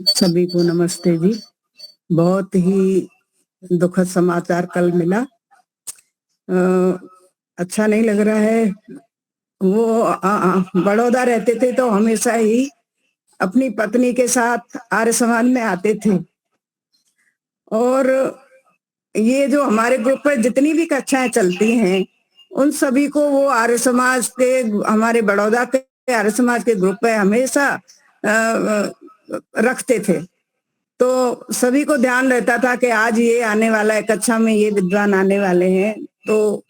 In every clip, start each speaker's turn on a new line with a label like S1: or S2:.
S1: सभी को नमस्ते जी। बहुत ही दुखद समाचार कल मिला। अच्छा नहीं लग रहा है। वो बड़ौदा रहते थे तो हमेशा ही अपनी पत्नी के साथ आर्य समाज में आते थे। और ये जो हमारे ग्रुप पे जितनी भी कक्षाएं चलती हैं, उन सभी को वो आर्य समाज के, हमारे बड़ौदा के आर्य समाज के ग्रुप पे हमेशा रखते थे। तो सभी को ध्यान रहता था कि आज ये आने वाला है, कक्षा में ये विद्वान आने वाले हैं। तो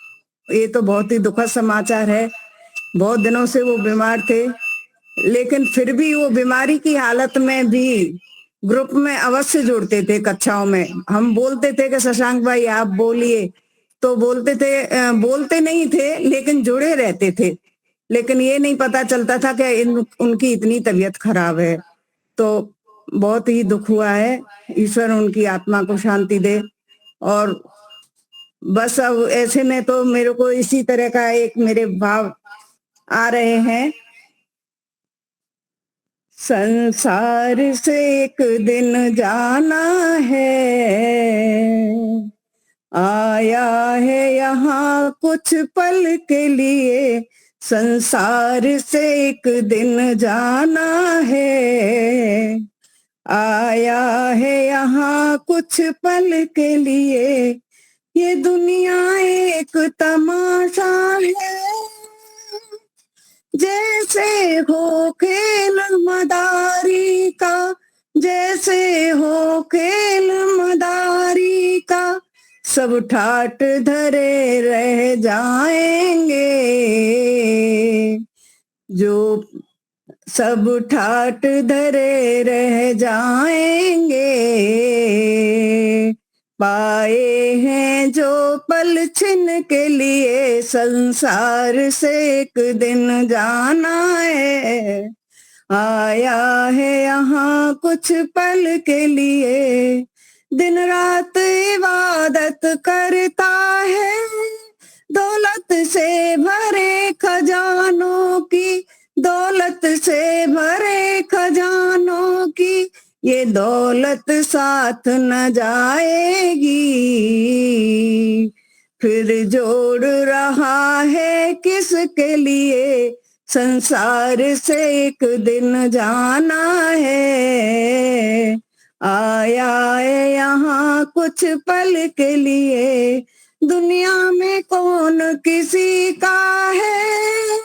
S1: ये तो बहुत ही दुखद समाचार है। बहुत दिनों से वो बीमार थे, लेकिन फिर भी वो बीमारी की हालत में भी ग्रुप में अवश्य जुड़ते थे कक्षाओं में। हम बोलते थे कि शशांक भाई आप बोलिए, तो बोलते थे, बोलते नहीं थे लेकिन जुड़े रहते थे। लेकिन ये नहीं पता चलता था कि उनकी इतनी तबीयत खराब है। तो बहुत ही दुख हुआ है। ईश्वर उनकी आत्मा को शांति दे। और बस अब ऐसे में तो मेरे को इसी तरह का एक मेरे भाव आ रहे हैं। संसार से एक दिन जाना है, आया है यहाँ कुछ पल के लिए। संसार से एक दिन जाना है, आया है यहाँ कुछ पल के लिए। ये दुनिया एक तमाशा है, जैसे हो खेल मदारी का, जैसे हो खेल मदारी का। सब ठाट धरे रह जाएंगे, जो सब ठाट धरे रह जाएंगे। पाए हैं जो पल छिन के लिए, संसार से एक दिन जाना है, आया है यहाँ कुछ पल के लिए। दिन रात इबादत करता है, दौलत से भरे खजानों की, दौलत से भरे खजानों की। ये दौलत साथ न जाएगी, फिर जोड़ रहा है किसके लिए। संसार से एक दिन जाना है, आया है यहाँ कुछ पल के लिए। दुनिया में कौन किसी का है,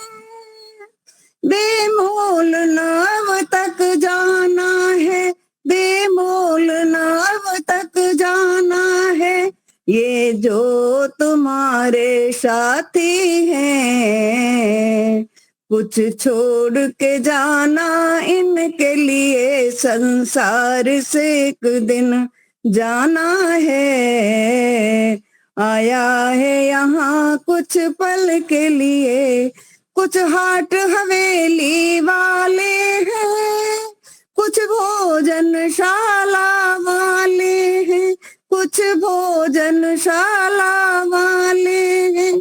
S1: बेमोल नव तक जाना है, बेमोल नव तक जाना है। ये जो तुम्हारे साथी हैं, कुछ छोड़ के जाना इनके लिए। संसार से एक दिन जाना है, आया है यहाँ कुछ पल के लिए। कुछ हाट हवेली वाले हैं, कुछ भोजनशाला वाले हैं, कुछ भोजनशाला वाले हैं।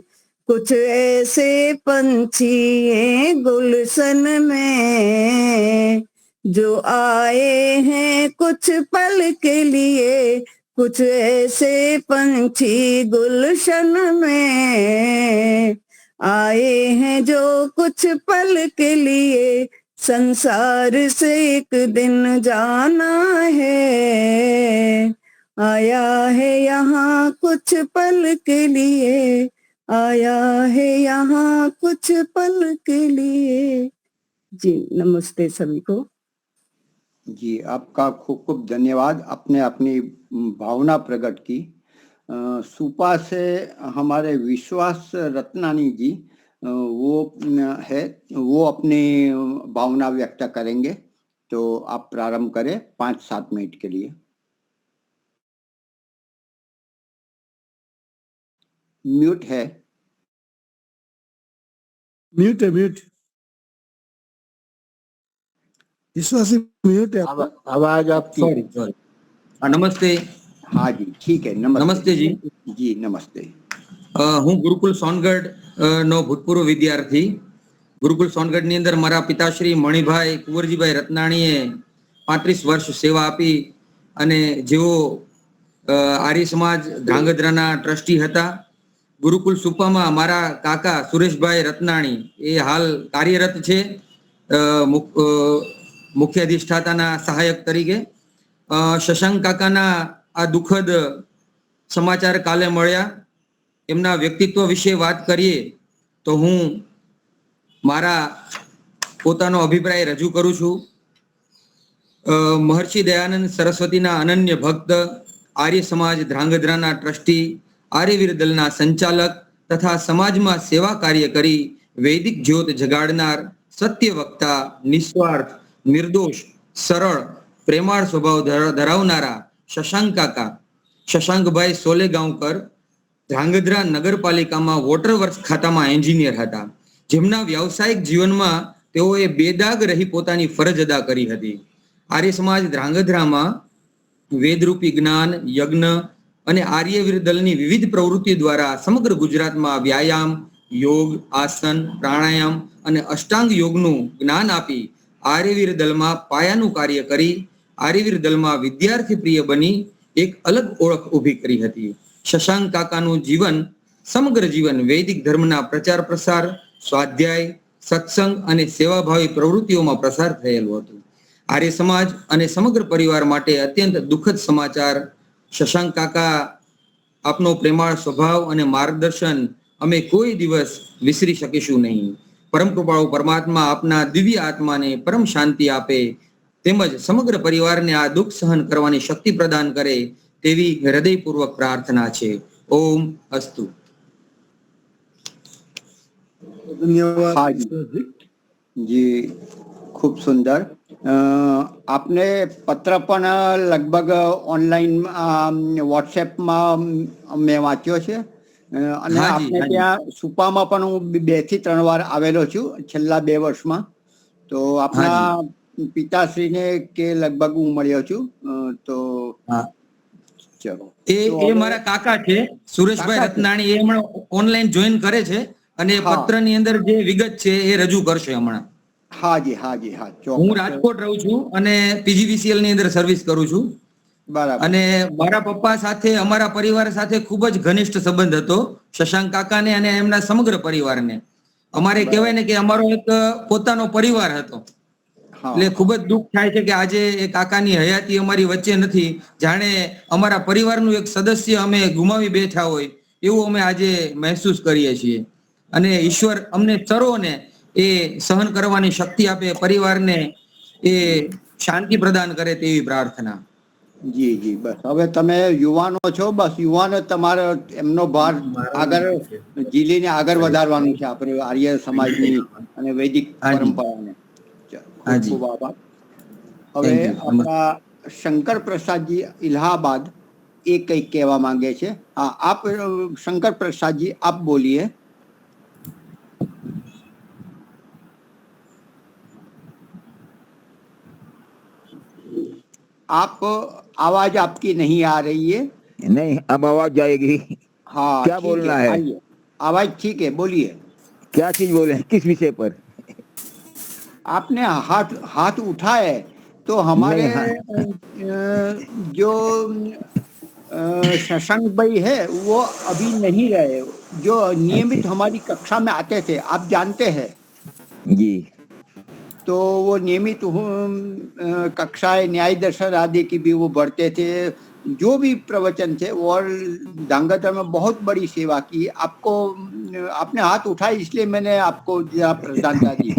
S1: कुछ ऐसे पंछी हैं गुलशन में, जो आए हैं कुछ पल के लिए। कुछ ऐसे पंछी गुलशन में आए हैं जो कुछ पल के लिए। संसार से एक दिन जाना है, आया है यहाँ कुछ पल के लिए, आया है यहाँ कुछ पल के लिए। जी नमस्ते सभी को।
S2: जी आपका खूब खूब धन्यवाद, आपने अपनी भावना प्रकट की। सुपा से हमारे विश्वास रत्नानी जी वो है, वो अपनी भावना व्यक्त करेंगे। तो आप प्रारंभ करें 5-7 मिनट के लिए। म्यूट है,
S3: म्यूट है, म्यूट विश्वास म्यूट है।
S2: आवाज आपकी।
S4: सॉरी। नमस्ते।
S2: हाँ जी ठीक है,
S4: नमस्ते जी।
S2: जी नमस्ते।
S4: હું ગુરુકુલ સોનગઢ નો ભૂતપૂર્વ વિદ્યાર્થી. ગુરુકુલ સોનગઢ ની અંદર મારા પિતાશ્રી મણિભાઈ કુંવરજીભાઈ રત્નાણીએ 35 વર્ષ સેવા આપી અને જેઓ આર્ય સમાજ ધ્રાંગધ્રાના ટ્રસ્ટી હતા. ગુરુકુલ સુપામાં મારા કાકા સુરેશભાઈ રત્નાણી એ હાલ કાર્યરત છે મુખ્ય અધિષ્ઠાતાના સહાયક તરીકે. શશાંક કાકાના આ દુઃખદ સમાચાર કાલે મળ્યા. એમના વ્યક્તિત્વ વિશે વાત કરીએ તો હું મારા પોતાનો અભિપ્રાય રજૂ કરું છું. મહર્ષિ દયાનંદ સરસ્વતીના અનન્ય ભક્ત, આર્ય સમાજ ધ્રાંગધ્રાના ટ્રસ્ટી, આર્યવીર દળના સંચાલક તથા સમાજમાં સેવા કાર્ય કરી વૈદિક જ્યોત જગાડનાર, સત્ય વક્તા, નિસ્વાર્થ, નિર્દોષ, સરળ, પ્રેમાળ સ્વભાવ ધરાવનારા શશાંક કાકા, શશાંકભાઈ સોલેગાંવકર ધ્રાંગધ્રા નગરપાલિકામાં વોટર વર્ક્સ ખાતામાં એન્જિનિયર હતા. જેમના વ્યાવસાયિક જીવનમાં તેઓએ બેદાગ રહી પોતાની ફરજ અદા કરી હતી. આર્ય સમાજ ધ્રાંગધ્રામાં વેદરૂપી જ્ઞાન, યજ્ઞ અને આર્યવીર દળની વિવિધ પ્રવૃત્તિ દ્વારા સમગ્ર ગુજરાતમાં વ્યાયામ, યોગ, આસન, પ્રાણાયામ અને અષ્ટાંગ યોગનું જ્ઞાન આપી આર્યવીર દળમાં પાયાનું કાર્ય કરી આર્યવીર દળમાં વિદ્યાર્થી પ્રિય બની એક અલગ ઓળખ ઊભી કરી હતી. શશાંક કાકાનું જીવન, સમગ્ર જીવન વૈદિક ધર્મના પ્રચાર પ્રસાર, સ્વાધ્યાય, સત્સંગ અને સેવાભાવી પ્રવૃત્તિઓમાં પ્રસાર થયેલું હતું. આર્ય સમાજ અને સમગ્ર પરિવાર માટે અત્યંત દુઃખદ સમાચાર. શશાંક કાકા, આપનો પ્રેમાળ સ્વભાવ અને માર્ગદર્શન અમે કોઈ દિવસ વિસરી શકીશું નહીં. પરમ કૃપાળુ પરમાત્મા આપના દિવ્ય આત્માને પરમ શાંતિ આપે તેમજ સમગ્ર પરિવારને આ દુઃખ સહન કરવાની શક્તિ પ્રદાન કરે તેવી હૃદયપૂર્વક પ્રાર્થના છે. ઓમ અસ્તુ.
S3: धन्यवाद
S2: हाँ जी। जी, खूब सुंदर. आपने पत्र पण लगभग ऑनलाइन વોટ્સએપમાં મેં વાંચ્યો છે અને આપણે ત્યાં સુપામાં પણ હું 2 થી 3 વાર આવેલો છું છેલ્લા 2 વર્ષમાં. તો આપણા પિતાશ્રીને કે લગભગ હું મળ્યો છું. તો ચલો,
S4: એ મારા કાકા છે સુરેશભાઈ રત્નાણી. એ હમણાં ઓનલાઈન જોઈન કરે છે અને પત્રની અંદર જે વિગત છે એ રજૂ કરશે હમણાં.
S2: હાજી હાજી હા.
S4: હું રાજકોટ રહું છું અને પીજીવીસીએલ ની અંદર સર્વિસ કરું છું.
S2: બરાબર.
S4: અને મારા પપ્પા સાથે, અમારા પરિવાર સાથે ખૂબ જ ઘનિષ્ઠ સંબંધ હતો શશાંક કાકાને અને એમના સમગ્ર પરિવારને. અમારે કહેવાય ને કે અમારો એક પોતાનો પરિવાર હતો. એટલે ખૂબ જ દુઃખ થાય છે કે આજે એ કાકાની હયાતી અમારી વચ્ચે નથી. જાણે અમારા પરિવારનું એક સદસ્ય અમે ગુમાવી બેઠા હોય એવું અમે આજે મહેસૂસ કરીએ છીએ. અને ઈશ્વર અમને સર્વોને એ સહન કરવાની શક્તિ આપે, પરિવારને એ શાંતિ પ્રદાન કરે તેવી પ્રાર્થના.
S2: જી જી, બસ હવે તમે યુવાનો છો, બસ યુવાનો તમારે એમનો ભાર આગળ જીલીને આગળ વધારવાનું છે આપણે આર્ય સમાજની અને વૈદિક પરંપરાને. ખૂબ ખૂબ આભાર. હવે આપણા શંકર પ્રસાદજી ઇલાહાબાદ એ કંઈક કહેવા માંગે છે. હા, આપ શંકર પ્રસાદજી આપ બોલીએ. आप आवाज आपकी नहीं आ रही है.
S5: नहीं, अब आवाज जाएगी.
S2: हाँ,
S5: क्या बोलना है?
S2: आवाज ठीक है, बोलिए.
S5: क्या चीज बोले, किस विषय पर?
S2: आपने हाथ उठाए तो हमारे जो शशांक भाई है वो अभी नहीं रहे, जो नियमित हमारी कक्षा में आते थे, आप जानते हैं
S5: जी.
S2: तो वो नियमित कक्षाएं न्याय दर्शन आदि की भी वो बढ़ते थे. जो भी प्रवचन थे और धांगध्रा में बहुत बड़ी सेवा की. आपको आपने हाथ उठाया इसलिए मैंने आपको प्रधानता दी.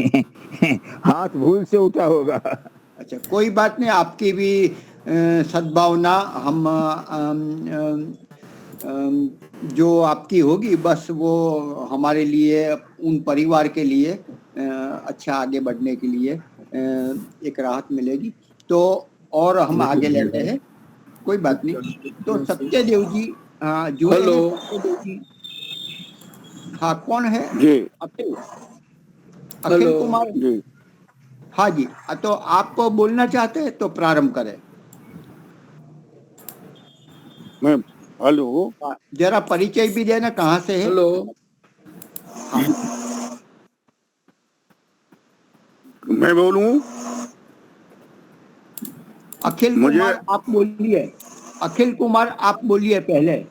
S5: हाथ भूल से उठा होगा.
S2: अच्छा, कोई बात नहीं. आपकी भी सद्भावना हम जो आपकी होगी बस वो हमारे लिए, उन परिवार के लिए अच्छा आगे बढ़ने के लिए एक राहत मिलेगी. तो और हम आगे लेते हैं, कोई बात नहीं. तो सत्यदेव जी, हेलो. हाँ, कौन है जी? अखिल कुमार जी. हाँ जी, तो आप बोलना चाहते हैं तो प्रारंभ करें.
S6: मैं हेलो.
S2: जरा परिचय भी देना, कहाँ से है?
S6: हेलो. मैं बोलूं?
S2: अखिल
S6: मुझे
S2: कुमार आप बोलिए, अखिल कुमार आप बोलिए पहले।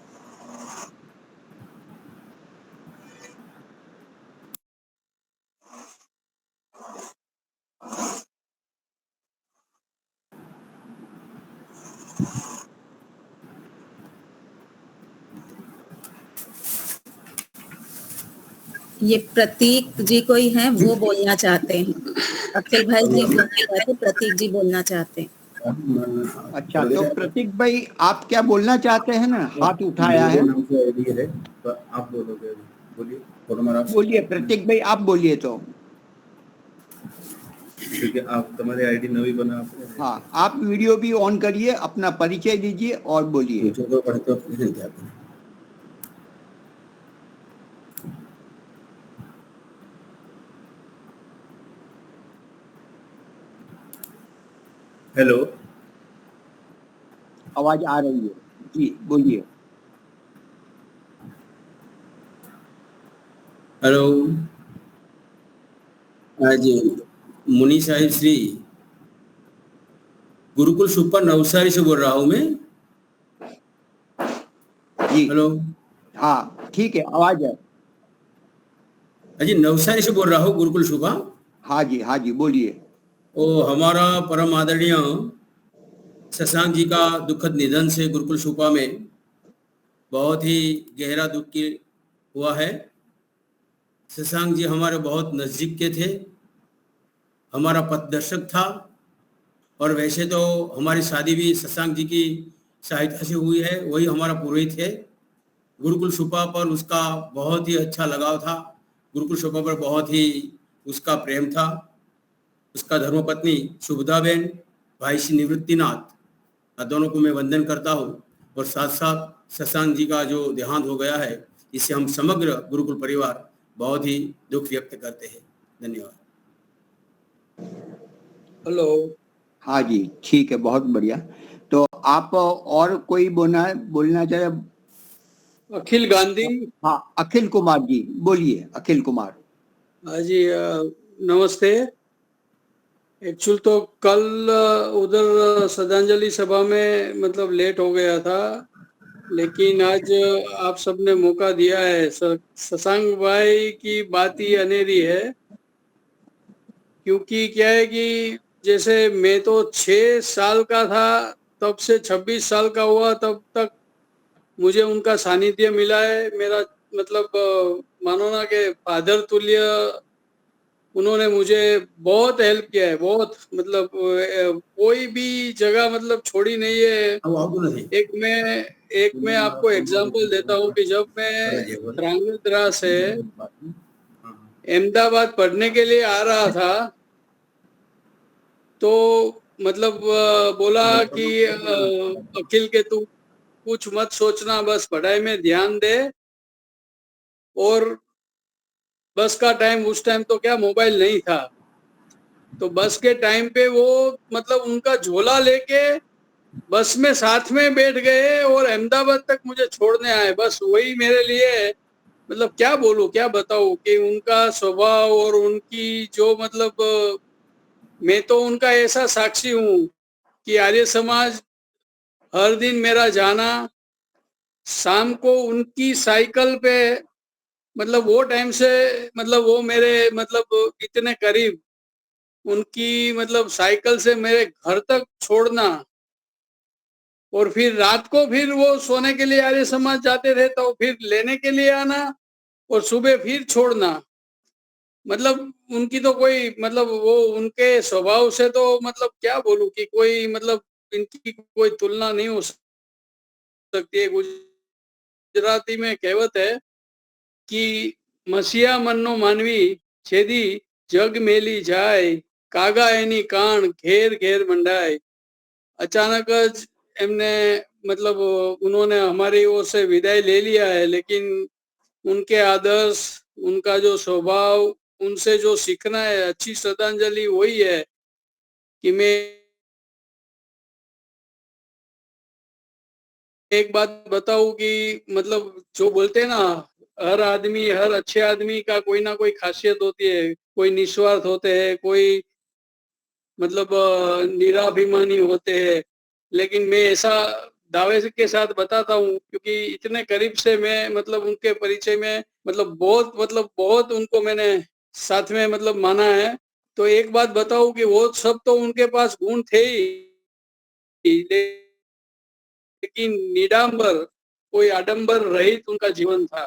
S7: ये प्रतीक जी कोई हैं, वो बोलना चाहते हैं। अखिल भाई जी बोल नहीं रहे थे, प्रतीक जी बोलना चाहते हैं।
S2: अच्छा, तो प्रतीक भाई आप क्या बोलना चाहते हैं ना, हाथ उठाया है।
S3: आप बोलोगे, बोलिए।
S2: बोलिए प्रतीक भाई, आप बोलिए तो।
S3: ठीक है, आप तुम्हारी आईडी नवी बना आपने।
S2: हाँ, आप वीडियो भी ऑन करिए, अपना परिचय दीजिए और बोलिए।
S3: पूछो तो पढ़ते हो, फिर क्या करें? हेलो,
S2: आवाज आ रही है जी, बोलिए।
S8: हेलो। हाँ जी, मुनि साहिब श्री गुरुकुल सुपर नवसारी से बोल रहा हूँ मैं।
S2: जी
S8: हेलो।
S2: हाँ, ठीक है, आवाज है।
S8: हाँ जी, नवसारी से बोल रहा हूँ, गुरुकुल सुपर।
S2: हाँ जी बोलिए।
S8: ओ हमारा परम आदरणीय शशांक जी का दुखद निधन से गुरुकुल सुपा में बहुत ही गहरा दुख की हुआ है। शशांक जी हमारे बहुत नज़दीक के थे, हमारा पथदर्शक था, और वैसे तो हमारी शादी भी शशांक जी की सहायता से हुई है, वही हमारा पुरोहित है। गुरुकुल सुपा पर उसका बहुत ही अच्छा लगाव था, गुरुकुल सुपा पर बहुत ही उसका प्रेम था। उसका धर्मपत्नी शुभदाबेन, भाई श्री निवृत्तिनाथ, दोनों को मैं वंदन करता हूँ। और साथ साथ शशांक जी का जो देहांत हो गया है, इससे हम समग्र गुरुकुल परिवार बहुत ही दुख व्यक्त करते हैं। धन्यवाद।
S9: हेलो।
S2: हाँ जी, ठीक है, बहुत बढ़िया। तो आप और कोई बोलना चाहे?
S9: अखिल गांधी।
S2: हाँ, अखिल कुमार जी बोलिए, अखिल कुमार।
S9: हाँ जी, नमस्ते। एक्चुअल तो कल उधर श्रद्धांजलि सभा में मतलब लेट हो गया था, लेकिन आज आप सबने मौका दिया है। शशांक भाई की बात ही अनेरी है, क्योंकि क्या है कि जैसे मैं तो 6 साल का था तब से 26 साल का हुआ, तब तक मुझे उनका सानिध्य मिला है। मेरा मतलब मानो ना कि फादर तुल्य उन्होंने मुझे बहुत हेल्प किया है, बहुत मतलब कोई भी जगह मतलब छोड़ी नहीं है। एक मैं आपको एग्जांपल देता हूँ कि जब मैं ध्रांगध्रा से अहमदाबाद पढ़ने के लिए आ रहा था, तो मतलब बोला कि अखिल के तू कुछ मत सोचना, बस पढ़ाई में ध्यान दे। और बस का टाइम, उस टाइम तो क्या मोबाइल नहीं था, तो बस के टाइम पे वो मतलब उनका झोला लेके बस में साथ में बैठ गए और अहमदाबाद तक मुझे छोड़ने आए। बस वही मेरे लिए मतलब क्या बोलूं, क्या बताऊं कि उनका स्वभाव और उनकी जो मतलब मैं तो उनका ऐसा साक्षी हूं कि आर्य समाज हर दिन मेरा जाना, शाम को उनकी साइकिल पे मतलब वो टाइम से मतलब वो मेरे मतलब इतने करीब, उनकी मतलब साइकिल से मेरे घर तक छोड़ना, और फिर रात को फिर वो सोने के लिए आर्य समाज जाते थे तो फिर लेने के लिए आना, और सुबह फिर छोड़ना। मतलब उनकी तो कोई मतलब वो उनके स्वभाव से तो मतलब क्या बोलूं कि कोई मतलब इनकी कोई तुलना नहीं हो सकती है। गुजराती में कहावत है कि मसीहा मन्नो मानवी छेदी जग मेली जाए, कागा एनी कान घेर घेर मंडाए। अचानक ज एमने मतलब उन्होंने हमारी ओर से विदाई ले लिया है, लेकिन उनके आदर्श, उनका जो स्वभाव, उनसे जो सीखना है, अच्छी श्रद्धांजलि वही है कि मैं एक बात बताऊं कि मतलब जो बोलते हैं ना, हर आदमी, हर अच्छे आदमी का कोई ना कोई खासियत होती है। कोई निस्वार्थ होते हैं, कोई मतलब निराभिमानी होते हैं, लेकिन मैं ऐसा दावे के साथ बताता हूँ क्योंकि इतने करीब से मैं मतलब उनके परिचय में मतलब बहुत उनको मैंने साथ में मतलब माना है। तो एक बात बताऊं कि वो सब तो उनके पास गुण थे ही, लेकिन निडांबर, कोई आडंबर रहित उनका जीवन था।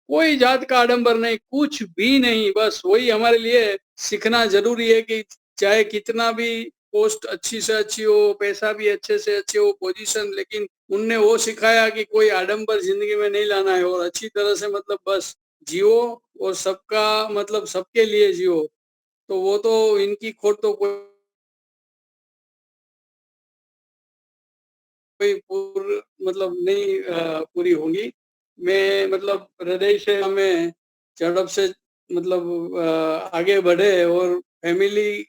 S9: कोई जात का आडंबर नहीं, कुछ भी नहीं। बस वही हमारे लिए सीखना जरूरी है कि चाहे कितना भी पोस्ट अच्छी से अच्छी हो, पैसा भी अच्छे से अच्छे हो, पोजीशन, लेकिन उनने वो सिखाया कि कोई आडंबर जिंदगी में नहीं लाना है और अच्छी तरह से मतलब बस जियो और सबका मतलब सबके लिए जियो। तो वो तो इनकी खोट तो कोई मतलब नहीं पूरी होंगी। मैं मतलब हृदय से हमें झड़प से मतलब आगे बढ़े और फैमिली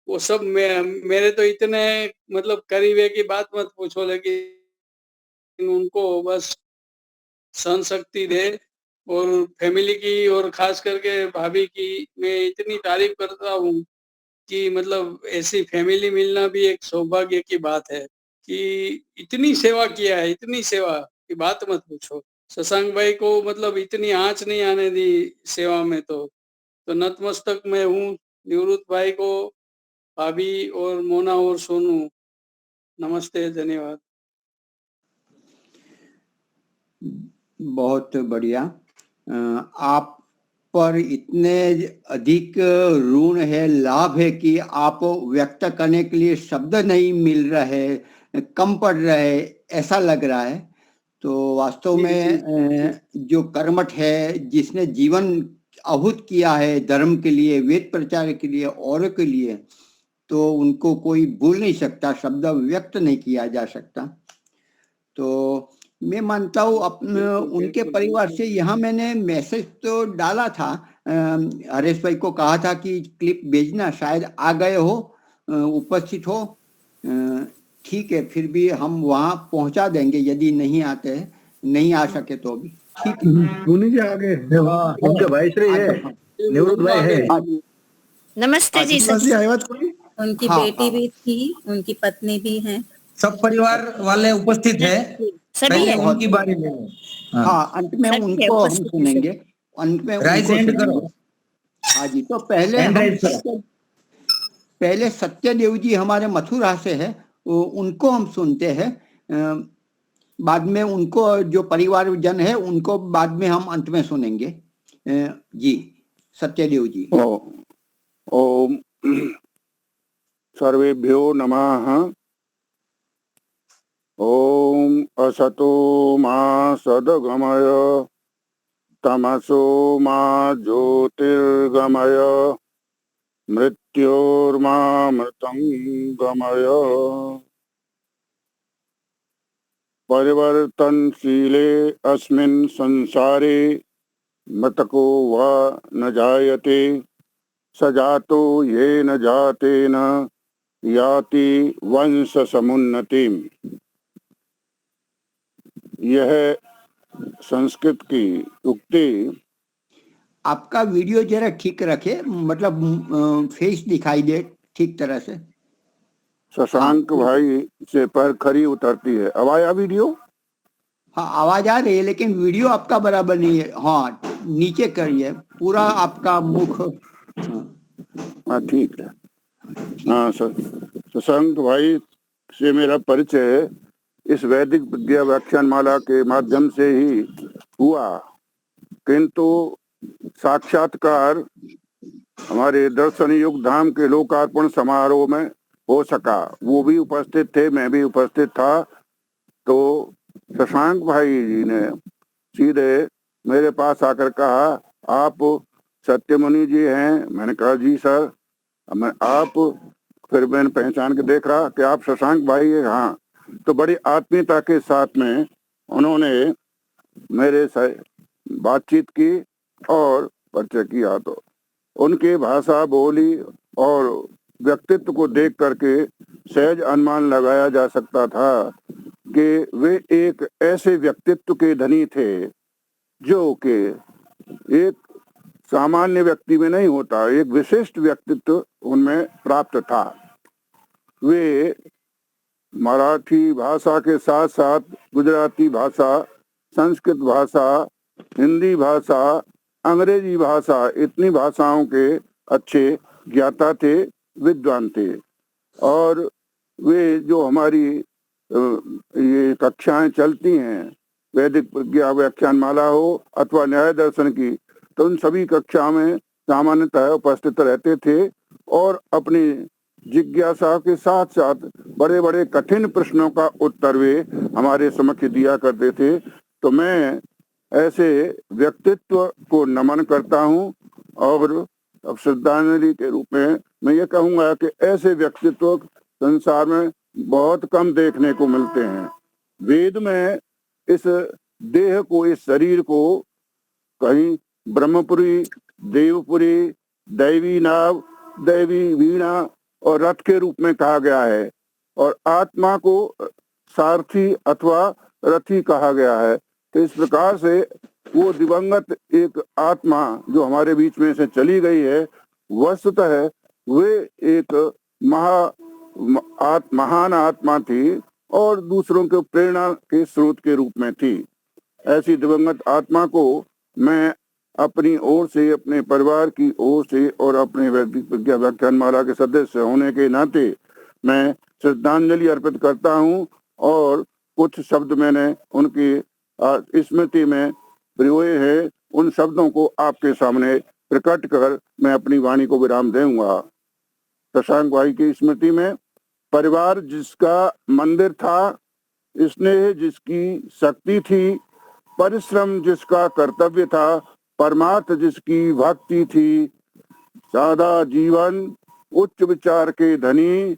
S9: वो सब मेरे तो इतने मतलब करीब है कि बात मत पूछो, लेकिन उनको बस सहन शक्ति दे। और फैमिली की और खास करके भाभी की मैं इतनी तारीफ करता हूँ कि मतलब ऐसी फैमिली मिलना भी एक सौभाग्य की बात है कि इतनी सेवा किया है, इतनी सेवा की बात मत पूछो। शशांक भाई को मतलब इतनी आंच नहीं आने दी सेवा में। तो नतमस्तक मैं हूँ निवृत्त भाई को, भाभी और मोना और सोनू। नमस्ते, धन्यवाद।
S2: बहुत बढ़िया। आप पर इतने अधिक ऋण है, लाभ है कि आप व्यक्त करने के लिए शब्द नहीं मिल रहे, कम पड़ रहे, ऐसा लग रहा है। तो वास्तव में जो कर्मठ है, जिसने जीवन आहूत किया है धर्म के लिए, वेद प्रचार के लिए, औरों के लिए, तो उनको कोई भूल नहीं सकता, शब्द व्यक्त नहीं किया जा सकता। तो मैं मानता हूँ अपने उनके परिवार से यहाँ मैंने मैसेज तो डाला था, हरेश भाई को कहा था कि क्लिप भेजना, शायद आ गए हो, उपस्थित हो। ठीक है, फिर भी हम वहाँ पहुँचा देंगे यदि नहीं आते हैं, नहीं आ सके तो भी ठीक है।
S6: सुनी जी आगे उनके भाई श्री है, निवृत्त भाई है।
S7: नमस्ते जी
S6: विश्वास जी आवाज कोई
S7: उनकी
S2: हाँ,
S7: बेटी भी थी, उनकी पत्नी भी हैं,
S4: सब परिवार वाले उपस्थित है।
S7: सभी
S4: पहले
S7: है।
S4: उनकी बारी ले लो।
S2: हाँ, अंत में
S7: सभी है,
S2: उनको हम
S7: उपस्थित है
S2: सुनेंगे, अंत में
S4: राइज
S2: उनको
S4: एंड
S2: सुनेंगे।
S4: करो।
S2: हाँ जी, तो पहले
S4: हैंड
S2: हम
S4: राइज करो।
S2: पहले सत्यदेव जी हमारे मथुरा से है, उनको हम सुनते हैं। बाद में उनको जो परिवार जन है उनको बाद में हम अंत में सुनेंगे। जी सत्यदेव जी।
S6: ओम सर्वेभ्यो नमः। ओम असतो मा सद्गमय तमसो मा ज्योतिर्गमय मृत्योर्मा मृतंगमय। परिवर्तनशीले अस्मिन् संसारे मृतको वा न जायते, सजातो येन जातेन याति वंश समुन्नतिम। यह संस्कृत की उक्ति।
S2: आपका वीडियो जरा ठीक रखे, मतलब फेस दिखाई दे ठीक तरह से।
S6: शशांक भाई से पर खरी उतरती है। अब आया वीडियो?
S2: हाँ, आवाज आ रही है लेकिन वीडियो आपका बराबर नहीं है। हाँ, नीचे करिए पूरा आपका मुख।
S6: हाँ ठीक है। हाँ शशांक भाई से मेरा परिचय इस वैदिक विद्या व्याख्यान माला के माध्यम से ही हुआ, किंतु साक्षात्कार हमारे दर्शन युग धाम के लोकार्पण समारोह में हो सका। वो भी उपस्थित थे, मैं भी उपस्थित था। तो शशांक भाई जी ने सीधे मेरे पास आकर कहा, आप सत्यमुनि जी हैं? मैंने कहा जी सर। मैं आप, फिर मैंने पहचान के देख रहा कि आप शशांक भाई है। हाँ, तो बड़ी आत्मीयता के साथ में उन्होंने मेरे से बातचीत की और परिचय किया। तो उनकी भाषा, बोली और व्यक्तित्व को देख करके सहज अनुमान लगाया जा सकता था कि वे एक ऐसे व्यक्तित्व के धनी थे जो कि एक सामान्य व्यक्ति में नहीं होता, एक विशिष्ट व्यक्तित्व उनमें प्राप्त था। वे मराठी भाषा के साथ साथ गुजराती भाषा, संस्कृत भाषा, हिंदी भाषा, अंग्रेजी भाषा, इतनी भाषाओं के अच्छे ज्ञाता थे, विद्वान थे। और वे जो हमारी ये कक्षाएं चलती हैं, वैदिक प्रज्ञा व्याख्यान माला हो अथवा न्याय दर्शन की, तो उन सभी कक्षाओं में सामान्यतः उपस्थित रहते थे और अपनी जिज्ञासा के साथ साथ बड़े बड़े कठिन प्रश्नों का उत्तर वे हमारे समक्ष दिया करते थे। तो मैं ऐसे व्यक्तित्व को नमन करता हूँ और अब श्रद्धांजलि के रूप में मैं ये कहूँगा कि ऐसे व्यक्तित्व संसार में बहुत कम देखने को मिलते हैं। वेद में इस देह को, इस शरीर को कहीं ब्रह्मपुरी, देवपुरी, दैवी नाव, दैवी वीणा और रथ के रूप में कहा गया है, और आत्मा को सारथी अथवा रथी कहा गया है। तो इस प्रकार से वो दिवंगत एक आत्मा जो हमारे बीच में से चली गई है, वस्तुतः वे एक महान आत्मा थी और दूसरों के प्रेरणा के स्रोत के रूप में थी। ऐसी दिवंगत आत्मा को मैं अपनी ओर से, अपने परिवार की ओर से और अपने वैदिक प्रज्ञा व्याख्यान माला के सदस्य होने के नाते मैं श्रद्धांजलि अर्पित करता हूं और कुछ शब्द मैंने उनकी स्मृति में प्रयोए हैं, उन शब्दों को आपके सामने प्रकट कर मैं अपनी वाणी को विराम दूंगा। शशांक भाई की स्मृति में, परिवार जिसका मंदिर था, स्नेह जिसकी शक्ति थी, परिश्रम जिसका कर्तव्य था, परमार्थ जिसकी भक्ति थी, सादा जीवन, उच्च विचार के धनी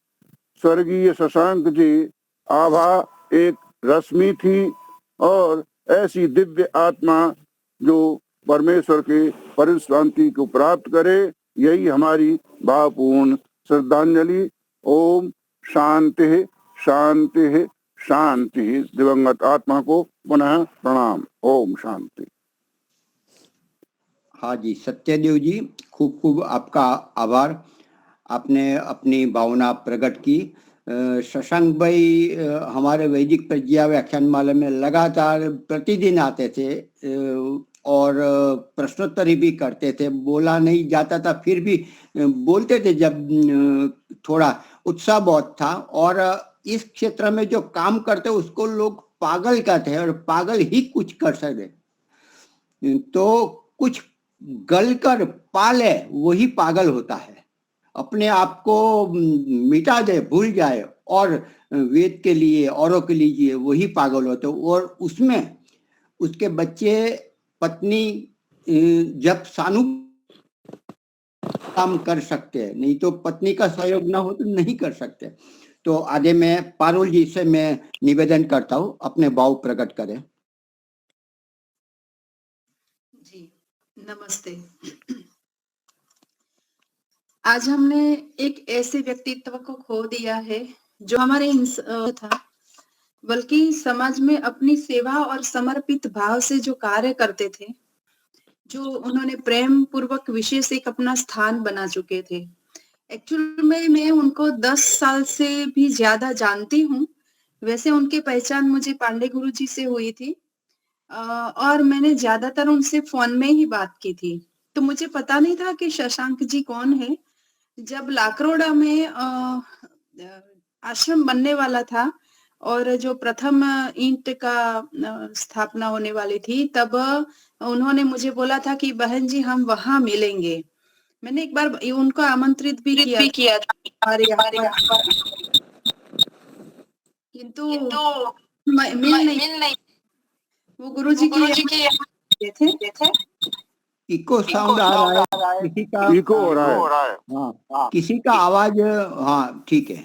S6: स्वर्गीय शशांक जी आभा एक रश्मि थी और ऐसी दिव्य आत्मा जो परमेश्वर के परम शांति को प्राप्त करे, यही हमारी भावपूर्ण श्रद्धांजलि। ओम शांति शांति शांति। दिवंगत आत्मा को पुनः प्रणाम। ओम शांति।
S2: हाँ जी, सत्यदेव जी, खूब खूब आपका आभार। आपने अपनी भावना प्रकट की। शशांक भाई हमारे वैदिक प्रज्ञा व्याख्यान माला में लगातार प्रतिदिन आते थे और प्रश्नोत्तरी भी करते थे। बोला नहीं जाता था फिर भी बोलते थे जब थोड़ा उत्साह बहुत था। और इस क्षेत्र में जो काम करते उसको लोग पागल कहते हैं और पागल ही कुछ कर सकते। तो कुछ गलकर पाले वही पागल होता है, अपने आप को मिटा दे, भूल जाए और वेद के लिए औरों के लिए जिए, वही पागल होते। और उसमें उसके बच्चे, पत्नी जब सानु काम कर सकते हैं, नहीं तो पत्नी का सहयोग ना हो तो नहीं कर सकते। तो आगे मैं पारुल जी से मैं निवेदन करता हूँ, अपने भाव प्रकट करें।
S10: जी नमस्ते। आज हमने एक ऐसे व्यक्तित्व को खो दिया है जो हमारे था, बल्कि समाज में अपनी सेवा और समर्पित भाव से जो कार्य करते थे, जो उन्होंने प्रेम पूर्वक विशेष एक अपना स्थान बना चुके थे। एक्चुअल में मैं उनको 10 साल से भी ज्यादा जानती हूँ। वैसे उनकी पहचान मुझे पांडे गुरु जी से हुई थी और मैंने ज्यादातर उनसे फोन में ही बात की थी, तो मुझे पता नहीं था कि शशांक जी कौन है। जब लाकरोड़ा में आश्रम बनने वाला था और जो प्रथम ईंट का स्थापना होने वाली थी, तब उन्होंने मुझे बोला था कि बहन जी हम वहां मिलेंगे। मैंने एक बार उनको आमंत्रित भी किया किंतु मिल नहीं। वो गुरुजी के थे।
S2: इको साउंड आ रहा है, किसी का
S6: इको हो रहा है।
S2: हाँ, किसी का आवाज, हाँ ठीक है,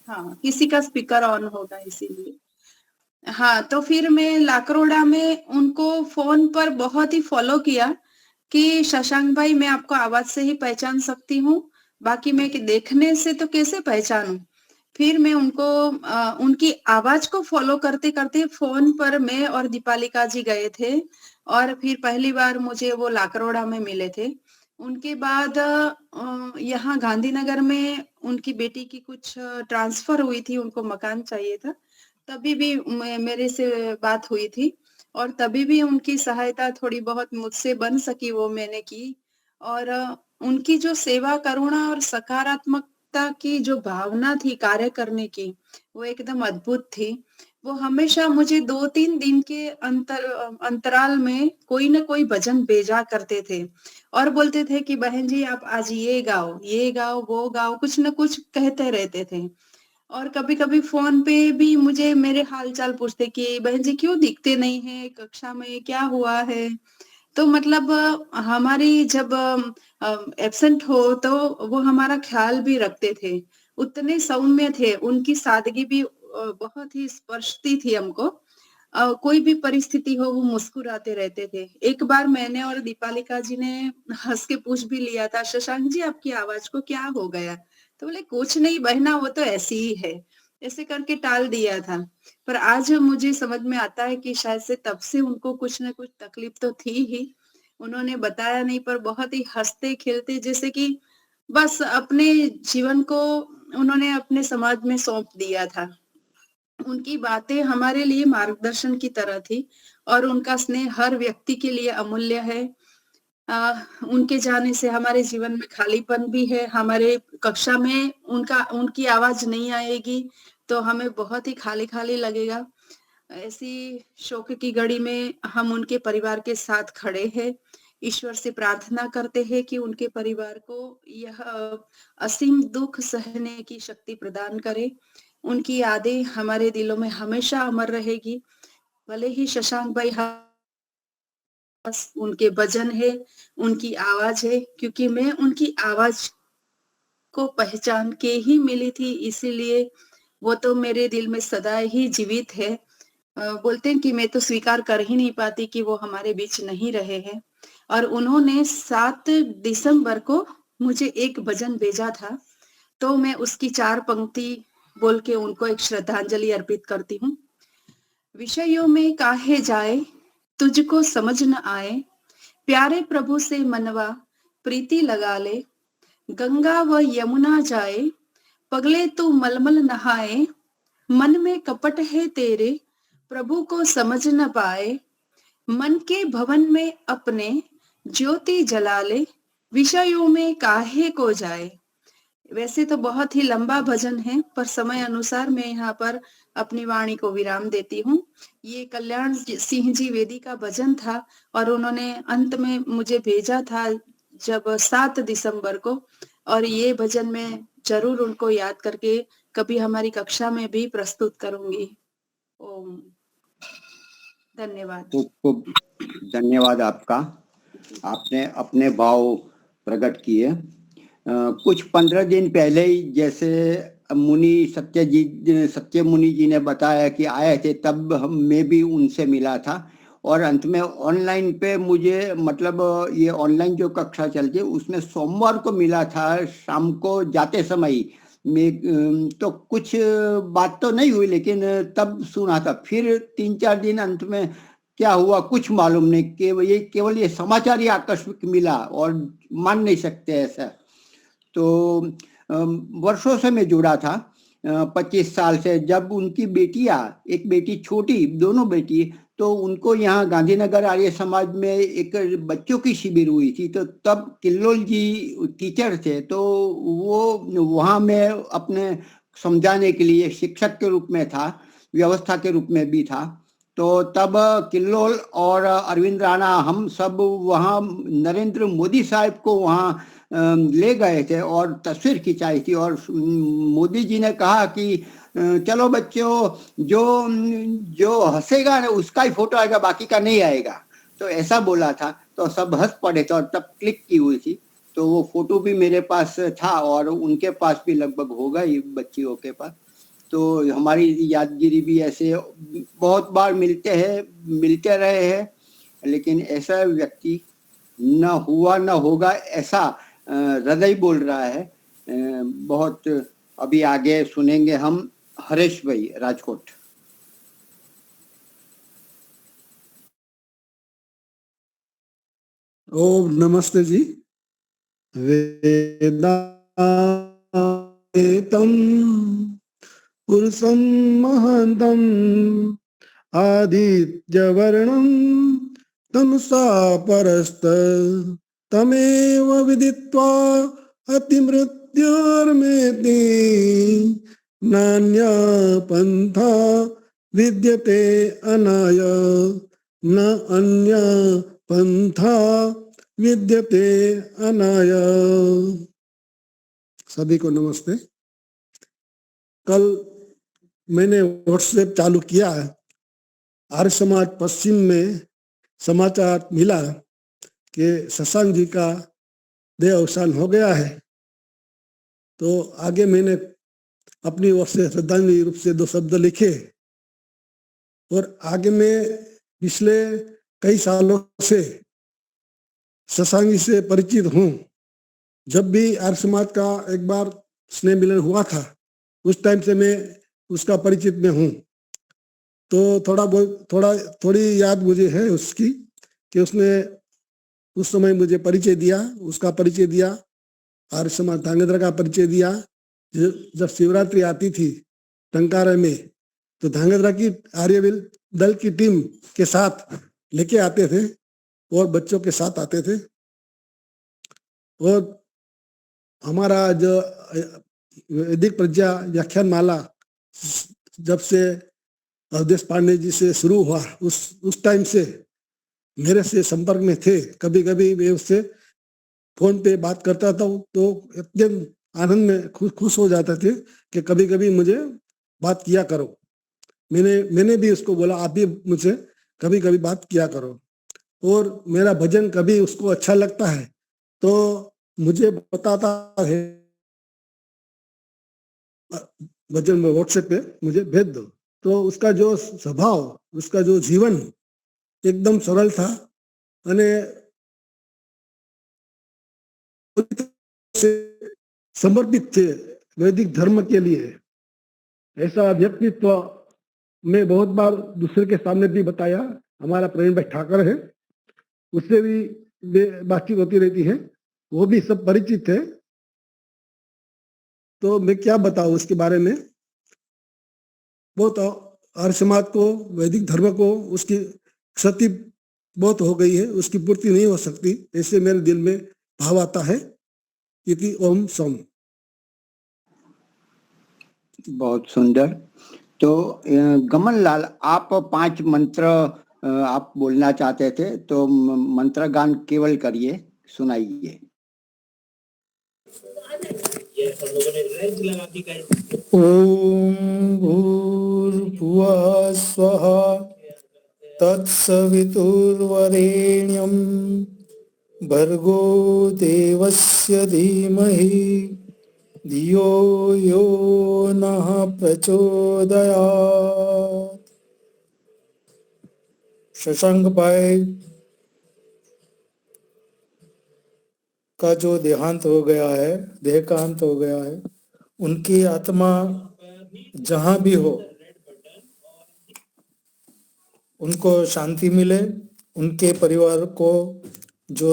S10: हाँ किसी का स्पीकर ऑन होगा इसीलिए। हाँ, तो फिर मैं लाकरोड़ा में उनको फोन पर बहुत ही फॉलो किया कि शशांक भाई मैं आपको आवाज से ही पहचान सकती हूँ, बाकी मैं देखने से तो कैसे पहचानूं। फिर मैं उनको उनकी आवाज को फॉलो करते करते फोन पर मैं और दीपालिका जी गए थे और फिर पहली बार मुझे वो लाकरोड़ा में मिले थे। उनके बाद यहाँ गांधीनगर में उनकी बेटी की कुछ ट्रांसफर हुई थी, उनको मकान चाहिए था। तभी भी मेरे से बात हुई थी और तभी भी उनकी सहायता थोड़ी बहुत मुझसे बन सकी वो मैंने की। और उनकी जो सेवा, करुणा और सकारात्मकता की जो भावना थी कार्य करने की, वो एकदम अद्भुत थी। वो हमेशा मुझे 2-3 दिन के अंतराल में कोई न कोई भजन भेजा करते थे और बोलते थे कि बहन जी आप आज ये गाओ, वो गाओ, कुछ न कुछ कहते रहते थे। और कभी-कभी फ़ोन पे भी मुझे मेरे हाल-चाल पूछते कि बहन जी क्यों दिखते नहीं हैं, कक्षा में क्या हुआ है? तो मतलब हमारी जब एब्सेंट हो तो वो हमारा ख़्याल भी रखते थे। उतने सौम्य थे, उनकी सादगी भी बहुत ही स्पर्शती थी हमको। कोई भी परिस्थिति हो वो मुस्कुराते रहते थे। एक बार मैंने और दीपालिका जी ने हँस के पूछ भी लिया था, शशांक जी आपकी आवाज़ को क्या हो गया? तो बोले कुछ नहीं बहना वो तो ऐसी ही है। ऐसे करके टाल दिया था। पर आज मुझे समझ में आता है कि शायद से तब से उनको कुछ न कुछ तकलीफ तो थी ही। उन्होंने बताया नहीं पर बहुत ही हँसते-खेलते जैसे कि बस अपने जीवन को उन्होंने अपने समाज में सौंप दिया था। उनकी बातें हमारे लिए मार्गदर्शन की तरह थी और उनका स्नेह हर व्यक्ति के लिए अमूल्य है। उनके जाने से हमारे जीवन में खालीपन भी है, हमारे कक्षा में उनकी आवाज़ नहीं आएगी, तो हमें बहुत ही खाली-खाली लगेगा। ऐसी शोक की घड़ी में हम उनके परिवार के साथ खड़े हैं। ईश्वर से प्रार्थना करते हैं कि उनके परिवार को यह असीम दुःख सहने की शक्ति प्रदान करे। उनकी यादें हमारे दिलों में हमेशा अमर रहेगी। भले ही शशांक भाई बस उनके भजन है, उनकी आवाज़ है क्योंकि मैं उनकी आवाज़ को पहचान के ही मिली थी, इसीलिए वो तो मेरे दिल में सदा ही जीवित है। बोलते हैं कि मैं तो स्वीकार कर ही नहीं पाती कि वो हमारे बीच नहीं रहे हैं और उन्होंने 7 दिसंबर को मुझे एक भजन भेजा था, तो मैं उसकी 4 पंक्ति बोल के उनको एक श्रद्धांजलि अर्पित करती हूँ। विषयों में काहे जाए, तुझको समझ न आए, प्यारे प्रभु से मनवा प्रीति लगा ले, गंगा व यमुना जाए, पगले तू मलमल नहाए, मन में कपट है तेरे, प्रभु को समझ न पाए, मन के भवन में अपने ज्योति जला ले, विषयों में काहे को जाए। वैसे तो बहुत ही लंबा भजन है, पर समय अनुसार मैं यहाँ पर अपनी वाणी को विराम देती हूँ। ये कल्याण सिंह जी वेदी का भजन था और उन्होंने अंत में मुझे भेजा था जब 7 दिसंबर को और ये भजन मैं जरूर उनको याद करके कभी हमारी कक्षा में भी प्रस्तुत करूंगी। ओम धन्यवाद।
S2: खूब धन्यवाद आपका। आपने अपने भाव प्रकट किए। कुछ 15 दिन पहले ही जैसे मुनि सत्य मुनि जी ने बताया कि आए थे, तब मैं भी उनसे मिला था और अंत में ऑनलाइन पे मुझे मतलब ये ऑनलाइन जो कक्षा चलती है उसमें सोमवार को मिला था शाम को जाते समय ही। मैं तो कुछ बात तो नहीं हुई लेकिन तब सुना था। फिर 3-4 दिन अंत में क्या हुआ कुछ मालूम नहीं, केवल ये समाचार ही आकस्मिक मिला और मान नहीं सकते ऐसा। तो वर्षों से मैं जुड़ा था, 25 साल से। जब उनकी बेटियां, एक बेटी छोटी, दोनों बेटी, तो उनको यहाँ गांधीनगर आर्य समाज में एक बच्चों की शिविर हुई थी, तो तब किल्लोल जी टीचर थे, तो वो वहाँ मैं अपने समझाने के लिए शिक्षक के रूप में था, व्यवस्था के रूप में भी था। तो तब किल्लोल और अरविंद राणा हम सब वहाँ नरेंद्र मोदी साहब को वहाँ ले गए थे और तस्वीर खिंचाई थी और मोदी जी ने कहा कि चलो बच्चों, जो हंसेगा ना उसका ही फोटो आएगा, बाकी का नहीं आएगा, तो ऐसा बोला था। तो सब हंस पड़े थे और तब क्लिक की हुई थी, तो वो फोटो भी मेरे पास था और उनके पास भी लगभग होगा ही, बच्चियों के पास। तो हमारी यादगिरी भी ऐसे बहुत बार मिलते रहे हैं, लेकिन ऐसा व्यक्ति न हुआ न होगा ऐसा हृदय बोल रहा है। बहुत अभी आगे सुनेंगे हम हरेश भाई राजकोट।
S11: ओम नमस्ते जी। वेदांतम पुरुषं महंतम आदित्यवर्णं तमसा परस्त तमेव विदित्वा अतिमृत्युर्मेति नान्या पंथा विद्यते अनाय न अन्य पंथा विद्यते अनाय। सभी को नमस्ते। कल मैंने व्हाट्सएप चालू किया है। आर्य समाज पश्चिम में समाचार मिला कि शशांक जी का देह अवसान हो गया है। तो आगे मैंने अपनी ओर से श्रद्धांजलि रूप से 2 शब्द लिखे और आगे मैं पिछले कई सालों से शशांक जी से परिचित हूँ। जब भी आर्य समाज का एक बार स्नेह मिलन हुआ था उस टाइम से मैं उसका परिचित में हूँ। तो थोड़ी याद मुझे है उसकी कि उसने उस समय मुझे परिचय दिया, उसका परिचय दिया, आर्य समाज धांगध्रा का परिचय दिया। जब शिवरात्रि आती थी टंकारा में तो धांगध्रा की आर्यवीर दल की टीम के साथ लेके आते थे और बच्चों के साथ आते थे। और हमारा जो वैदिक प्रज्ञा व्याख्यान माला जब से अवधेश पांडे जी से शुरू हुआ उस टाइम से मेरे से संपर्क में थे। कभी कभी मैं उससे फोन पे बात करता था तो अत्यंत आनंद में खुश हो जाते थे कि कभी कभी मुझे बात किया करो। मैंने भी उसको बोला आप भी मुझसे कभी कभी बात किया करो। और मेरा भजन कभी उसको अच्छा लगता है तो मुझे बताता है भजन में व्हाट्सएप पे मुझे भेज दो। तो उसका जो स्वभाव, उसका जो जीवन एकदम सरल था અને समर्पित थे वैदिक धर्म के लिए। ऐसा व्यक्तित्व मैं बहुत बार दूसरे के सामने भी बताया। हमारा प्रवीण भाई ठाकर है, उससे भी बातचीत होती रहती है, वो भी सब परिचित है। तो मैं क्या बताऊं उसके बारे में। बहुत आर्य समाज को, वैदिक धर्म को उसकी क्षति बहुत हो गई है, उसकी पूर्ति नहीं हो सकती, ऐसे मेरे दिल में भाव आता है। इति ओम सम।
S2: बहुत सुंदर। तो गमन लाल, आप 5 मंत्र आप बोलना चाहते थे तो मंत्र गान केवल करिए, सुनाइए।
S11: ओम भूर्भुवः स्वः तत्सवितुर्वरेण्यं भर्गो देवस्य धीमहि धियो यो नः प्रचोदयात्। शशांक भाई का जो देहांत हो गया है, देहांत हो गया है, उनकी आत्मा जहां भी हो उनको शांति मिले, उनके परिवार को जो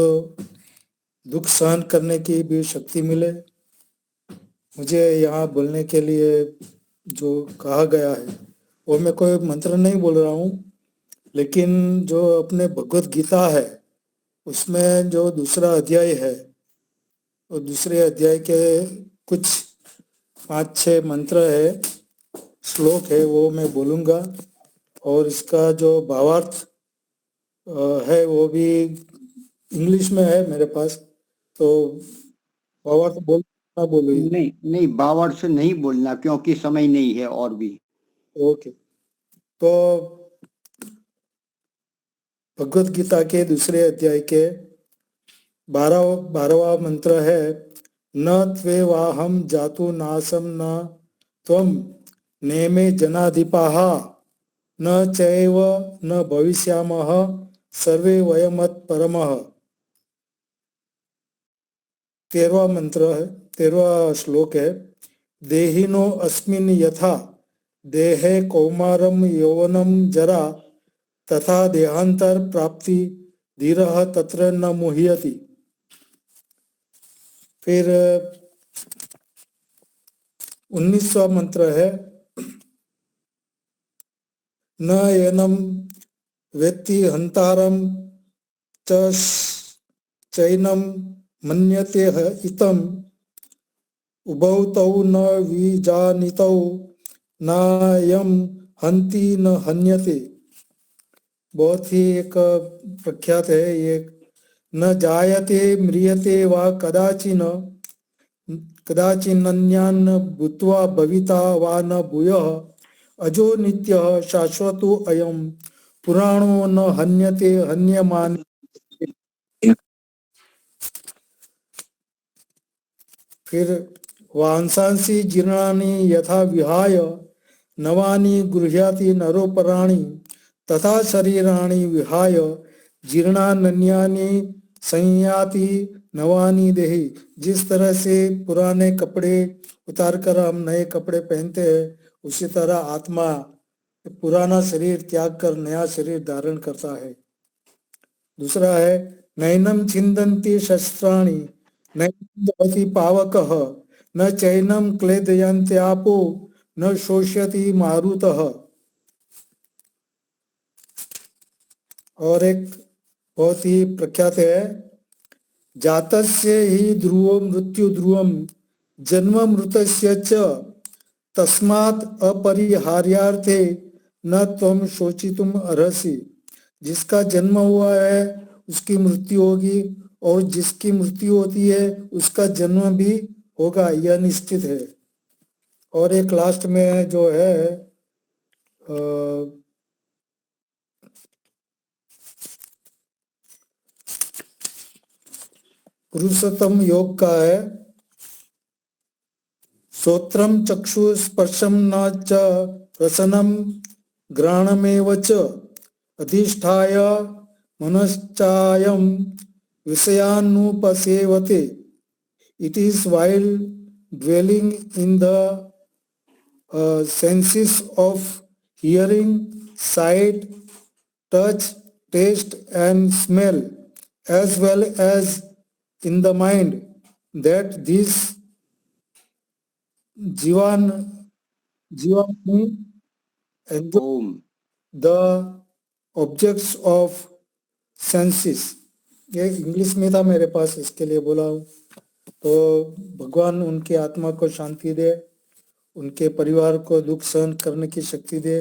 S11: दुख सहन करने की भी शक्ति मिले। मुझे यहाँ बोलने के लिए जो कहा गया है वो मैं कोई मंत्र नहीं बोल रहा हूँ, लेकिन जो अपने भगवत गीता है उसमें जो दूसरा अध्याय है, और दूसरे अध्याय के कुछ 5-6 मंत्र है, श्लोक है, वो मैं बोलूँगा। और इसका जो भावार्थ है वो भी इंग्लिश में है मेरे पास, तो भावार्थ बोलो।
S2: नहीं, भावार्थ नहीं बोलना क्योंकि समय नहीं है और भी।
S11: ओके। तो भगवत गीता के दूसरे अध्याय के 12वां मंत्र है, न त्वेवाहम जातु नासम न त्वम नेमे जनाधिपाः न चैव न भविष्यामः सर्वे वयमत परमः। 13वां मंत्र है, 13वां श्लोक है,
S12: देहिनो अस्मिन् यथा देहे कौमारम यौवनम जरा तथा देहांतर प्राप्ति धीरः तत्र न मुह्यति। फिर 19वां मंत्र है, न एनम वेत्ति हंतारम चैनम मन्यते इतम उभौ तौ न विजानितौ नायम हंति न हन्यते। बहुत ही एक प्रख्यात है ये। न जायते म्रियते वा कदाचिन्नन्यान् भूत्वा भविता वा न भूयः अजो नित्यः शाश्वतो अयं पुराणो न हन्यते हन्यमान। फिर वांसांसि जीर्णानि यथा विहाय नवानि गृह्याति नरोपराणि तथा शरीराणि विहाय जीर्णान्यानि संयाति नवानि देहि। जिस तरह से पुराने कपड़े उतारकर हम नए कपड़े पहनते हैं, उसी तरह आत्मा पुराना शरीर त्याग कर नया शरीर धारण करता है। दूसरा है, नैनम छिंदन्ति शस्त्राणि नैनम पावकः न चैनम क्लेदयन्त्यापो न शोष्यति मारुतः। और एक बहुत ही प्रख्यात है, जातस्य ही ध्रुवं मृत्यु ध्रुवं जन्म मृतस्य च तस्मात् अपरिहार्यार्थे न त्वं शोचितुम अर्हसि। जिसका जन्म हुआ है उसकी मृत्यु होगी, और जिसकी मृत्यु होती है उसका जन्म भी होगा, यह निश्चित है। और एक लास्ट में जो है पुरुषोत्तम योग का है, श्रोत्रम चक्षु स्पर्शम न च रसनम घ्राणमेव च अधिष्ठाय मनश्चायं विषयानुपसेवते। It is while dwelling in the senses of hearing, sight, touch, taste and smell, as well as in the mind, that these jivani enjoy the objects of senses। ये इंग्लिश में था मेरे पास, इसके लिए बोला हूँ। तो भगवान उनकी आत्मा को शांति दे, उनके परिवार को दुख सहन करने की शक्ति दे।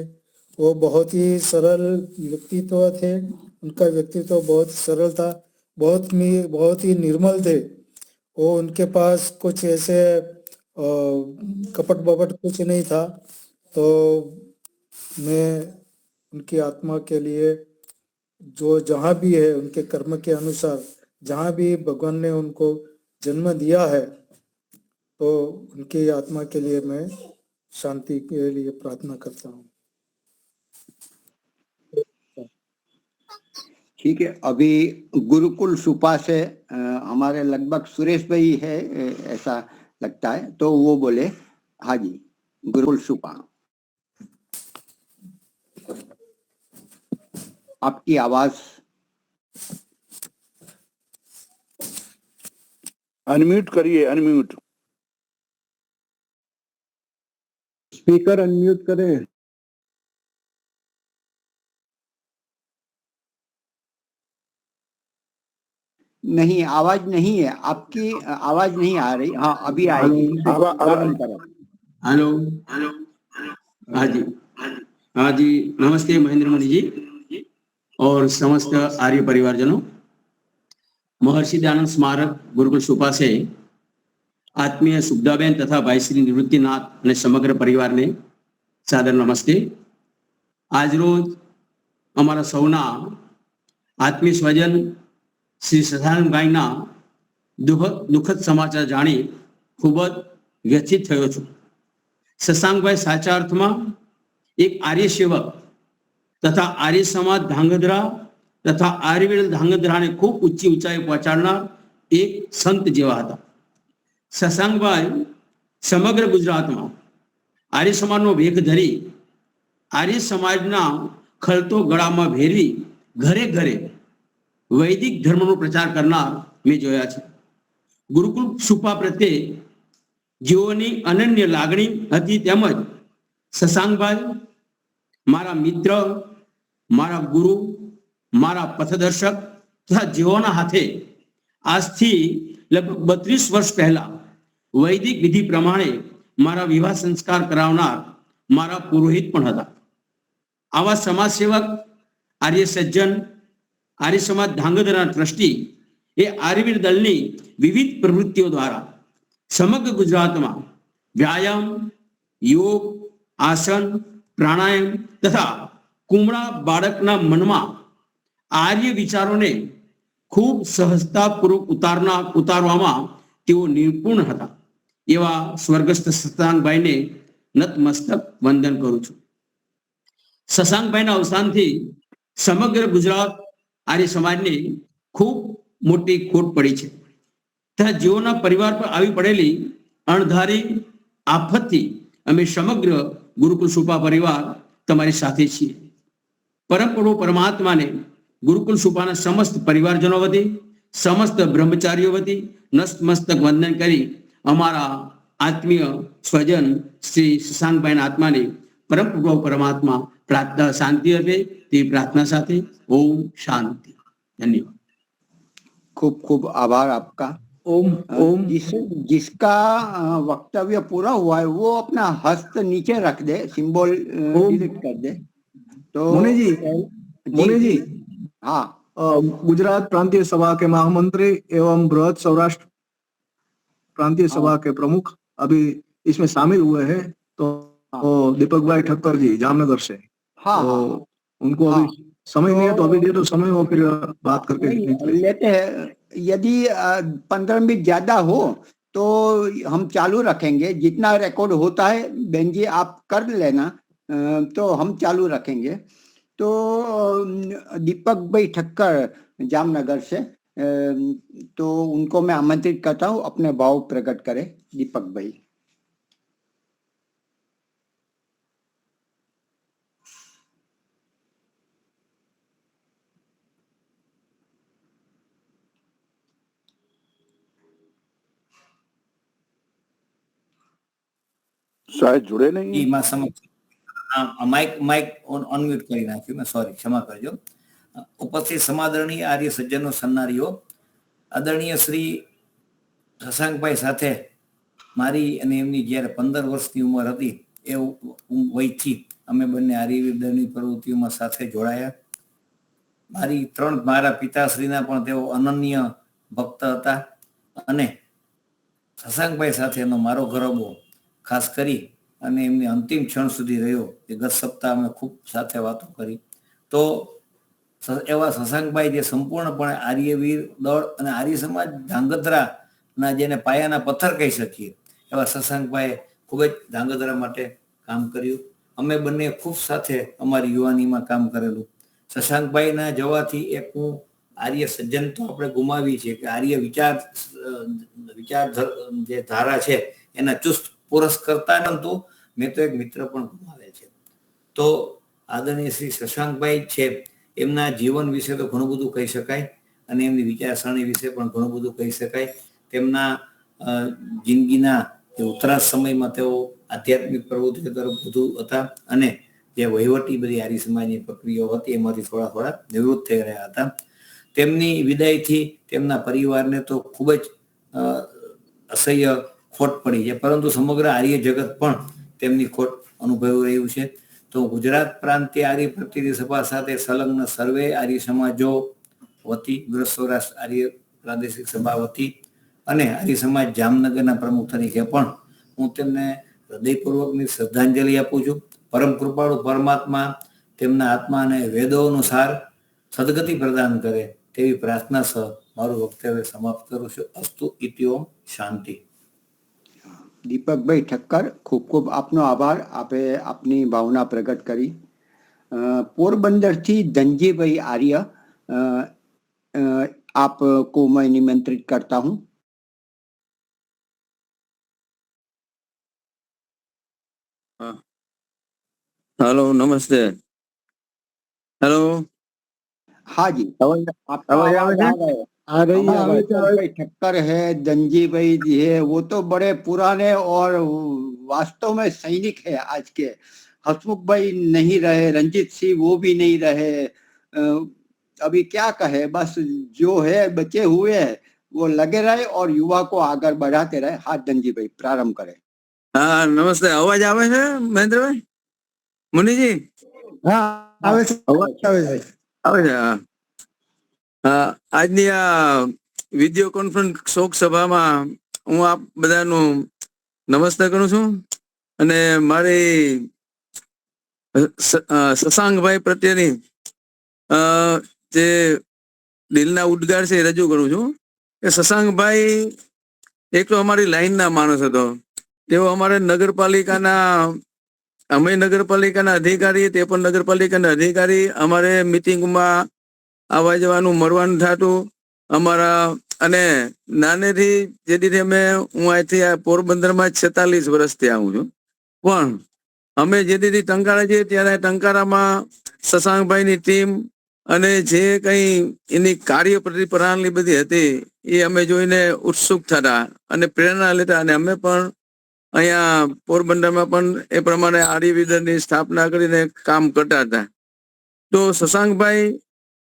S12: वो बहुत ही सरल व्यक्तित्व थे, उनका व्यक्तित्व बहुत सरल था, बहुत ही निर्मल थे। वो उनके पास कुछ ऐसे कपट बपट कुछ नहीं था। तो मैं उनकी आत्मा के लिए जो जहाँ भी है उनके कर्म के अनुसार जहाँ भी भगवान ने उनको जन्म दिया है, तो उनकी आत्मा के लिए मैं शांति के लिए प्रार्थना करता हूँ।
S2: ठीक है, अभी गुरुकुल सुपा से हमारे लगभग सुरेश भाई है ऐसा लगता है, तो वो बोले। हाँ जी, गुरुकुल सुपा, आपकी आवाज
S6: अनम्यूट करिए, अनम्यूट।
S13: स्पीकर अनम्यूट करें।
S2: नहीं, आवाज नहीं है, आपकी आवाज नहीं आ रही। हाँ, अभी आएगी।
S8: हेलो, हाँ जी, हाँ जी, नमस्ते महेंद्र मणि जी और समस्त आर्य परिवारजनों। महर्षि दयानंद स्मारक गुरुकुल सुपा से आत्मीय सुखदाबेन तथा भाई श्री निवृत्तिनाथ અને સમગ્ર પરિવારને સાદર નમસ્તે। આજ રોજ અમારા સૌના આત્મીય સ્વજન શ્રી સદાનંદભાઈના દુઃખદ સમાચાર જાણી ખૂબ જ વ્યથિત થયો છું। શશાંકભાઈ સાચા અર્થમાં એક આર્ય સેવક તથા આર્ય સમાજ ધાંગધ્રા તથા આર્યવેદ ધાંગધ્રાને ખૂબ ઊંચી ઊંચાઈ પહોંચાડનાર એક સંત જેવા હતા। શશાંકભાઈ સમગ્ર ગુજરાતમાં આર્ય સમાજનો વેગ ધરી આર્ય સમાજના ખલતો ગળામાં ભેરવી ઘરે ઘરે વૈદિક ધર્મનો પ્રચાર કરનાર મેં જોયા છે. ગુરુકુળ સુપા પ્રત્યે જેઓની અનન્ય લાગણી હતી તેમજ શશાંકભાઈ મારા મિત્ર, મારા ગુરુ, મારા પથદર્શક તથા જેઓના હાથે આજથી લગભગ 32 વર્ષ પહેલા વૈદિક વિધિ પ્રમાણે મારા વિવાહ સંસ્કાર કરાવનાર મારા પુરોહિત પણ હતા. આવા સમાજ સેવક, આર્ય સજ્જન, આર્ય સમાજ ધાંગધ્રાના ટ્રસ્ટી એ આર્યવીર દળની વિવિધ પ્રવૃત્તિઓ દ્વારા સમગ્ર ગુજરાતમાં વ્યાયામ, યોગ, આસન, પ્રાણાયામ તથા કુમળા બાળકના મનમાં આર્ય વિચારોને ખૂબ સહજતાપૂર્વક ઉતારવામાં તેઓ નિપુણ હતા. એવા સ્વર્ગસ્થ શશાંકભાઈને નતમસ્તક વંદન કરું છું. શશાંકભાઈના અવસાનથી સમગ્ર ગુજરાત આર્ય સમાજને ખૂબ મોટી ખોટ પડી છે તથા જેઓના પરિવાર પર આવી પડેલી અણધારી આફતથી અમે સમગ્ર ગુરુકુળ સુપા પરિવાર તમારી સાથે છીએ. પરમ પ્રભુ પરમાત્માને ગુરુકુળ સુપાના સમસ્ત પરિવારજનો વતી, સમસ્ત બ્રહ્મચારીઓ વતી નતમસ્તક વંદન કરી અમારા આત્મીય સ્વજન શ્રી શશાંકભાઈના આત્માને પરમ પ્રભુ પરમાત્મા પ્રાર્થના શાંતિ આપે તેવી પ્રાર્થના સાથે ઓમ શાંતિ. ધન્યવાદ.
S2: खूब खूब आभार आपका.
S13: ओम
S2: जिसका वक्तव्य पूरा हुआ है वो अपना हस्त नीचे रख दे, सिंबल डिलीट कर दे. तो
S13: मुनि जी
S2: हाँ,
S13: गुजरात प्रांतीय सभा के महामंत्री एवं बृहद सौराष्ट्र प्रांतीय सभा के प्रमुख अभी इसमें शामिल हुए हैं. तो दीपक भाई ठक्कर जी जामनगर से,
S2: हाँ,
S13: तो उनको अभी समय नहीं है तो अभी दे दो समय और फिर बात करके
S2: लेते हैं. यदि 15 मिनट ज्यादा हो तो हम चालू रखेंगे. जितना रिकॉर्ड होता है बहन जी आप कर लेना, तो हम चालू रखेंगे. तो दीपक भाई ठक्कर जामनगर से, तो उनको मैं आमंत्रित करता हूँ अपने भाव प्रकट करें. दीपक भाई.
S6: शायद जुड़े नहीं हैं.
S14: માં સમક્ષ માઇક અનમ્યુટ કરી નાખ્યું મેં, સોરી, ક્ષમા કરજો. ઉપસ્થિત સમાદરણીય આર્ય સજ્જનો, સન્નારીઓ, આદરણીય શ્રી શશાંકભાઈ સાથે મારી અને એમની જ્યારે 15 વર્ષની ઉંમર હતી એ વયથી અમે બંને આર્યવીર દળની પ્રવૃત્તિઓમાં સાથે જોડાયા. મારા પિતાશ્રીના પણ તેઓ અનન્ય ભક્ત હતા અને શશાંકભાઈ સાથેનો મારો ગરબો ખાસ કરી અને એમની અંતિમ ક્ષણ સુધી રહ્યો. એ ગત સપ્તાહ અમે ખૂબ સાથે વાતો કરી. તો એવા શશાંકભાઈ જે સંપૂર્ણપણે આર્યવીર દળ અને આર્ય સમાજ ધાંગધ્રાના જેને પાયાના પથ્થર કહી શકીએ એવા શશાંકભાઈએ ખૂબ જ ધાંગધ્રા માટે કામ કર્યું. અમે બંને ખૂબ સાથે અમારી યુવાનીમાં કામ કરેલું. શશાંકભાઈના જવાથી એક હું આર્ય સજ્જન તો આપણે ગુમાવી છે કે આર્ય વિચાર જે ધારા છે એના ચુસ્ત પુરસ કરતા નહોતું. મેં તો એક મિત્ર પણ ગુમાવે છે. તો આદરણીય શ્રી શશાંકભાઈ છે, એમના જીવન વિશે તો ઘણું બધું કહી શકાય અને એમની વિચારસરણી વિશે પણ ઘણું બધું કહી શકાય. તેમના જિંદગીના જે ઉત્તરાર્ધ સમયમાં તેઓ આધ્યાત્મિક પ્રવૃત્તિઓ તરફ વધુ હતા અને જે વહીવટી બધી આર્ય સમાજની પ્રક્રિયાઓ હતી એમાંથી થોડા નિવૃત્ત થઈ રહ્યા હતા. તેમની વિદાયથી તેમના પરિવારને તો ખૂબ જ અસહ્ય ખોટ પડી છે, પરંતુ સમગ્ર આર્ય જગત પણ તેમની ખોટ અનુભવી રહ્યું છે. તો ગુજરાત પ્રાંતીય આર્ય પ્રતિનિધિ સભા સાથે સંલગ્ન સર્વે આર્ય સમાજો વતી, બૃહદ સૌરાષ્ટ્ર આર્ય પ્રાદેશિક સભા વતી અને આર્ય સમાજ જામનગરના પ્રમુખ તરીકે પણ હું તેમને હૃદયપૂર્વકની શ્રદ્ધાંજલિ આપું છું. પરમ કૃપાળુ પરમાત્મા તેમના આત્માને વેદો અનુસાર સદગતિ પ્રદાન કરે તેવી પ્રાર્થના સહ મારું વક્તવ્ય સમાપ્ત કરું છું. અસ્તુ ઇતિ ઓમ શાંતિ.
S2: દીપકભાઈ ઠક્કર, ખૂબ ખૂબ આપનો આભાર. આપે આપની ભાવના પ્રગટ કરી. પોરબંદરથી ધનજીભાઈ આર્ય, आपको मैं निमंत्रित करता हूं.
S15: हेलो नमस्ते। हेलो
S2: हाँ जी, आपका
S15: आवाज
S2: आवाज आ रहा है।
S11: आ रही है
S2: हमारे
S11: आवाज।
S2: दीपक भाई ठक्कर है, दंजी भाई जी है, वो तो बड़े पुराने और वास्तव में सैनिक है आज के। हसमुख भाई नहीं रहे, रंजीत सिंह वो भी नहीं रहे। अभी क्या कहे, बस जो है बचे हुए है वो लगे रहे और युवा को आगे बढ़ाते रहे। हाथ दंजी भाई प्रारंभ करें।
S15: हाँ नमस्ते। अवाज आवे है महेंद्र भाई, मुनि जी?
S11: હા આવે છે
S15: અવાજ
S11: આવે છે
S15: આવે છે? હા હા, આજની આ વિડીયો કોન્ફરન્સ શોક સભામાં હું આપ બધાનું નમસ્તે કરું છું અને મારી શશાંકભાઈ પ્રત્યેની જે દિલના ઉદ્ગાર છે એ રજૂ કરું છું કે શશાંકભાઈ એક તો અમારી લાઈનના માણસ હતો. તેઓ અમારે નગરપાલિકાના, અમે નગરપાલિકાના અધિકારી, તે પણ નગરપાલિકાના અધિકારી. અમારે મિટિંગમાં આવવા જવાનું મળવાનું થતું અમારા. અને નાનેથી જેથી અમે, હું અહીંથી પોરબંદરમાં 46 વર્ષથી આવું છું, પણ અમે જેથી ટંકારા જઈએ ત્યારે ટંકારામાં શશાંકભાઈની ટીમ અને જે કંઈ એની કાર્ય પ્રણાલી બધી હતી એ અમે જોઈને ઉત્સુક થતા અને પ્રેરણા લેતા. અને અમે પણ અહીંયા પોરબંદરમાં પણ એ પ્રમાણે આર્યવિદની સ્થાપના કરીને કામ કરતા હતા. તો શશાંકભાઈ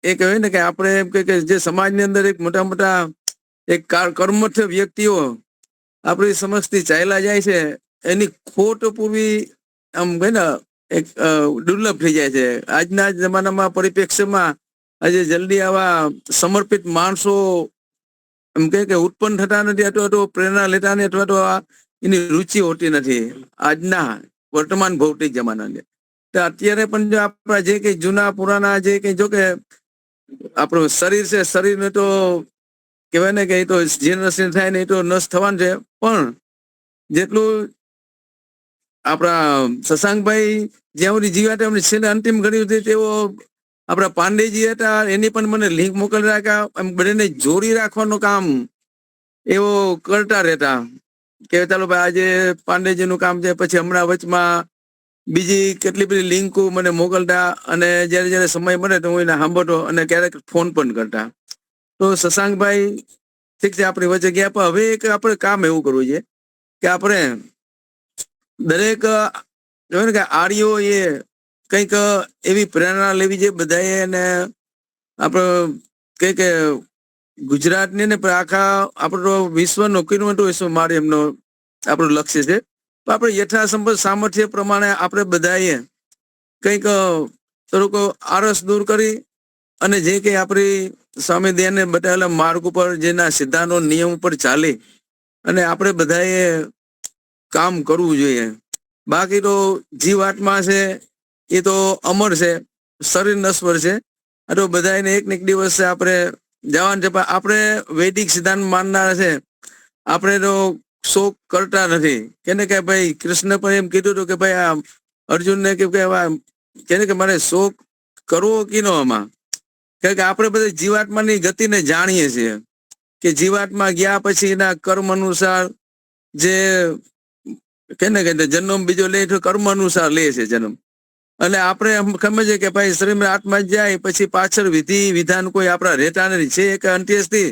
S15: એ કહેવાય ને કે આપણે એમ કે જે સમાજની અંદર એક મોટા મોટા એક કર્મઠ વ્યક્તિઓ આપણી સમજથી ચાલ્યા જાય છે, એની ખોટ પૂરવી આમ કહે ને એક દુર્લભ થઈ જાય છે. આજના જમાનામાં પરિપ્રેક્ષ્યમાં આજે જલ્દી આવા સમર્પિત માણસો એમ કે ઉત્પન્ન થતા નથી, અથવા તો પ્રેરણા લેતા નથી, અથવા તો એની રુચિ હોતી નથી આજના વર્તમાન ભૌતિક જમાનાને. તો અત્યારે પણ જો આપણા જે કંઈ જૂના પુરાના જે કંઈ, જો કે આપણું શરીર છે, શરીરને તો કહેવાય ને કે એ તો જીર્ણશીર્ણ થાય ને એ તો નષ્ટ થવાનું છે, પણ જેટલું આપણા શશાંકભાઈ જ્યાં સુધી જીવ્યા હતા એમની છેલ્લે અંતિમ ઘડી હતી તેઓ આપણા પાંડેજી હતા, એની પણ મને લિંક મોકલી રાખ્યા. એમ બધાને જોડી રાખવાનું કામ એવો કરતા રહેતા કે ચાલો ભાઈ આજે પાંડેજીનું કામ છે, પછી હમણાં વચમાં બીજી કેટલી બધી લિંકો મને મોકલતા અને જ્યારે જ્યારે સમય મળે તો હું એને સાંભળતો અને ક્યારેક ફોન પણ કરતા. તો શશાંકભાઈ ઠીક છે આપણી વચ્ચે ગયા, પણ હવે એક આપણે કામ એવું કરવું છે કે આપણે દરેક કહેવાય ને કે આર્યો એ કંઈક એવી પ્રેરણા લેવી છે બધાએ. અને આપણે કંઈ કે ગુજરાતની ને આખા આપણો વિશ્વનો કિલોમીટર વિશ્વ મારે એમનો આપણું લક્ષ્ય છે. તો આપણે યથાસંભવ સામર્થ્ય પ્રમાણે આપણે બધાએ કંઈક થોડુંક આરસ દૂર કરી અને જે કંઈ આપણી સ્વામી દયાને બતાવેલા માર્ગ ઉપર જેના સિદ્ધાંતો નિયમ ઉપર ચાલી અને આપણે બધાએ કામ કરવું જોઈએ. બાકી તો જીવ આત્મા છે એ તો અમર છે, શરીર નશ્વર છે. આ તો બધાને એક ને એક દિવસ આપણે જવાનું છે, પણ આપણે વૈદિક સિદ્ધાંત માનનાર છે. આપણે તો શોક કરતા નથી. કેને કે ભાઈ કૃષ્ણ પણ એમ કીધું હતું કે ભાઈ આ અર્જુનને કે કેને કે મારે શોક કરવો કે નો આમાં, કારણ કે આપણે બધા જીવાત્માની ગતિને જાણીએ છીએ કે જીવાત્મા ગયા પછી એના કર્મ અનુસાર જે કેને કે જન્મ બીજો લે તો કર્મ અનુસાર લે છે જન્મ. અને આપણે સમજીએ કે ભાઈ શરીરમાં આત્મા જાય પછી પાછળ વિધિ વિધાન કોઈ આપણા રહેતા નથી. છે એક અંત્યેષ્ટિ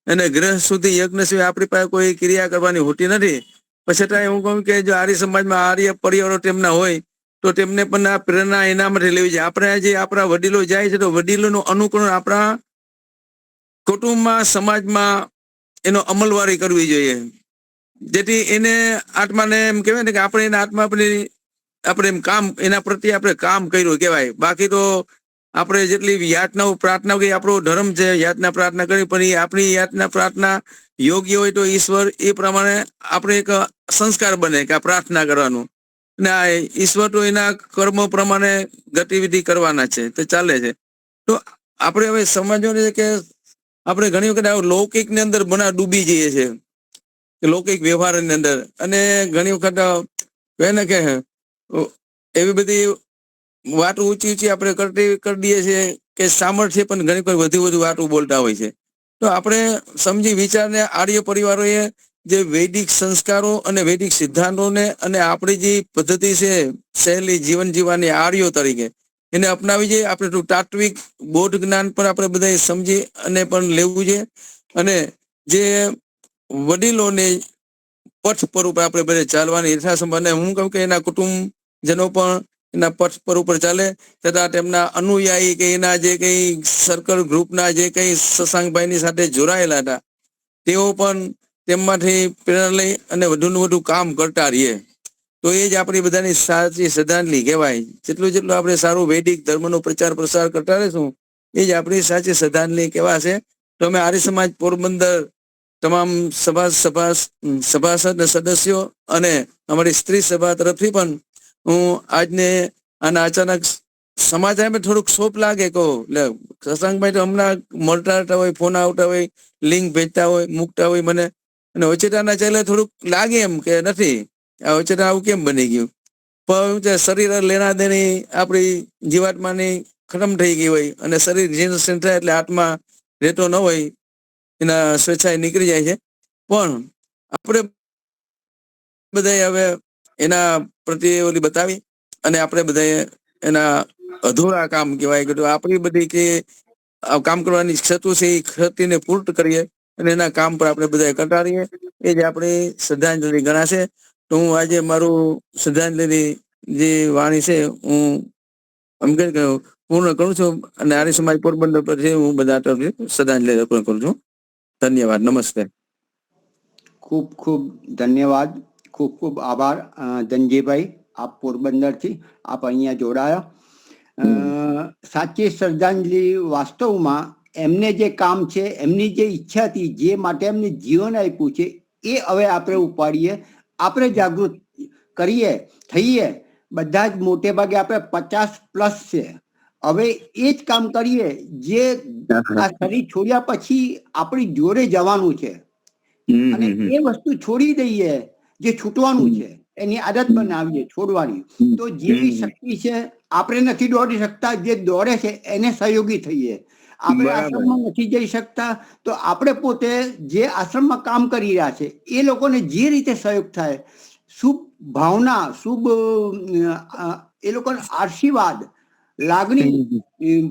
S15: અને ગ્રહ સુધી યજ્ઞ સિવાય આપણી પાસે કોઈ ક્રિયા કરવાની હોતી નથી. પછી છતાં હું કહું કે જો આર્ય સમાજમાં આર્ય પરિવારો તેમના હોય તો તેમને પણ આ પ્રેરણા એના માટે લેવી છે. આપણે જે આપણા વડીલો જાય છે તો વડીલોનું અનુકરણ આપણા કુટુંબમાં, સમાજમાં એનો અમલવારી કરવી જોઈએ, જેથી એને આત્માને એમ કહેવાય ને કે આપણે એના આત્મા આપણે એમ કામ એના પ્રત્યે આપણે કામ કર્યું કહેવાય. બાકી તો આપણે જેટલી યાતનાઓ પ્રાર્થના કરી, આપણો ધર્મ છે યાતના પ્રાર્થના કરી, પણ એ આપણી યાતના પ્રાર્થના યોગ્ય હોય તો ઈશ્વર એ પ્રમાણે આપણે એક સંસ્કાર બને કે આ પ્રાર્થના કરવાનું, ને આ ઈશ્વર તો એના કર્મો પ્રમાણે ગતિવિધિ કરવાના છે તો ચાલે છે. તો આપણે હવે સમજવું છે કે આપણે ઘણી વખત લૌકિકની અંદર બના ડૂબી જઈએ છીએ, લૌકિક વ્યવહારની અંદર. અને ઘણી વખત કહે ને કે એવી બધી વાતો ઊંચી ઊંચી આપણે કરી દઈએ છીએ કે સામર્થ્ય પણ ઘણી કોઈ વધુ વાતો બોલતા હોય છે. તો આપણે સમજી વિચારને આર્ય પરિવારોએ જે વૈદિક સંસ્કારો અને વૈદિક સિદ્ધાંતોને અને આપણી જે પદ્ધતિ છે શૈલી જીવન જીવવાની આર્યો તરીકે એને અપનાવી છે. આપણે તો તાત્વિક બોધ જ્ઞાન પણ આપણે બધા સમજી અને પણ લેવું છે. અને જે વડીલોને પથ પર ઉપર આપણે બધા ચાલવાની યથાસંબંધ, હું કહું કે એના કુટુંબજનો પણ એના પથ પર ઉપર ચાલે, તથા તેમના અનુયાયી કે એના જે કઈ સર્કલ ગ્રુપના જે કઈ શશાંકભાઈની સાથે જોડાયેલા હતા તેઓ પણ તેમાંથી પ્રેરણા લઈ અને વધુને વધુ કામ કરતા રહીએ. તો એ જ આપણી બધાની સાચી શ્રદ્ધાંજલિ કહેવાય. જેટલું આપણે સારું વૈદિક ધર્મનો પ્રચાર પ્રસાર કરતા રહીશું એ જ આપણી સાચી શ્રદ્ધાંજલિ કહેવાશે. તો અમે આર્ય સમાજ પોરબંદર તમામ સભાસદ અને સદસ્યો અને અમારી સ્ત્રી સભા તરફથી પણ હું આજને આના અચાનક સમાચાર થોડુંક શોપ લાગે કહો એટલે શશાંકભાઈ તો હમણાં મળતા આવતા હોય, ફોન આવતા હોય, લિંક ભેજતા હોય, મૂકતા હોય મને, અને ઓચેટાના ચાલે થોડુંક લાગે એમ કે નથી આ ઓચેટા આવું કેમ બની ગયું. પણ શરીર લેણા દેણી આપણી જીવાત્માની ખતમ થઈ ગઈ હોય અને શરીર જીર્ણ થાય એટલે આત્મા રહેતો ન હોય, એના સ્વેચ્છાએ નીકળી જાય છે. પણ આપણે બધાએ હવે એના પ્રત્યે ઓલી બતાવી અને આપણે બધાએ એના અધૂરા કામ કહેવાય કે આપણી બધી કે કામ કરવાની ક્ષતો છે એ ક્ષતિને પૂર્ત કરીએ અને એના કામ પર આપણે બધા કરતા રહીએ. એ જ આપણી શ્રદ્ધાંજલિ ગણાશે. તો હું આજે મારું શ્રદ્ધાંજલિ જે વાણી છે હું એમ કે પૂર્ણ કરું છું અને આર્ય સમાજ પોરબંદર પર છે હું બધા તરફથી શ્રદ્ધાંજલિ અર્પણ કરું છું. ધન્યવાદ. નમસ્તે.
S2: ખૂબ ખૂબ ધન્યવાદ, ખૂબ ખૂબ આભાર ધનજીભાઈ, આપ પોરબંદરથી આપ અહીંયા જોડાયા. સાચી શ્રદ્ધાંજલિ વાસ્તવમાં એમને જે કામ છે, એમની જે ઈચ્છા હતી, જે માટે એમને જીવન આપ્યું છે એ હવે આપણે ઉપાડીએ, આપણે જાગૃત કરીએ, થઈએ. બધા જ મોટે ભાગે આપણે 50+ છે. હવે એ જ કામ કરીએ જે આ શરીર છોડ્યા પછી આપણી જોડે જવાનું છે અને એ વસ્તુ છોડી દઈએ જે છૂટવાનું છે, એની આદત બનાવીએ છોડવાની. તો જેવી શક્તિ છે આપણે નથી દોડી શકતા, જે દોડે છે એને સહયોગી થઈએ. આપણે આશ્રમમાં નથી જઈ શકતા તો આપણે પોતે જે આશ્રમમાં કામ કરી રહ્યા છે એ લોકોને જે રીતે સહયોગ થાય, શુભ ભાવના, શુભ એ લોકોને આશીર્વાદ, લાગણી,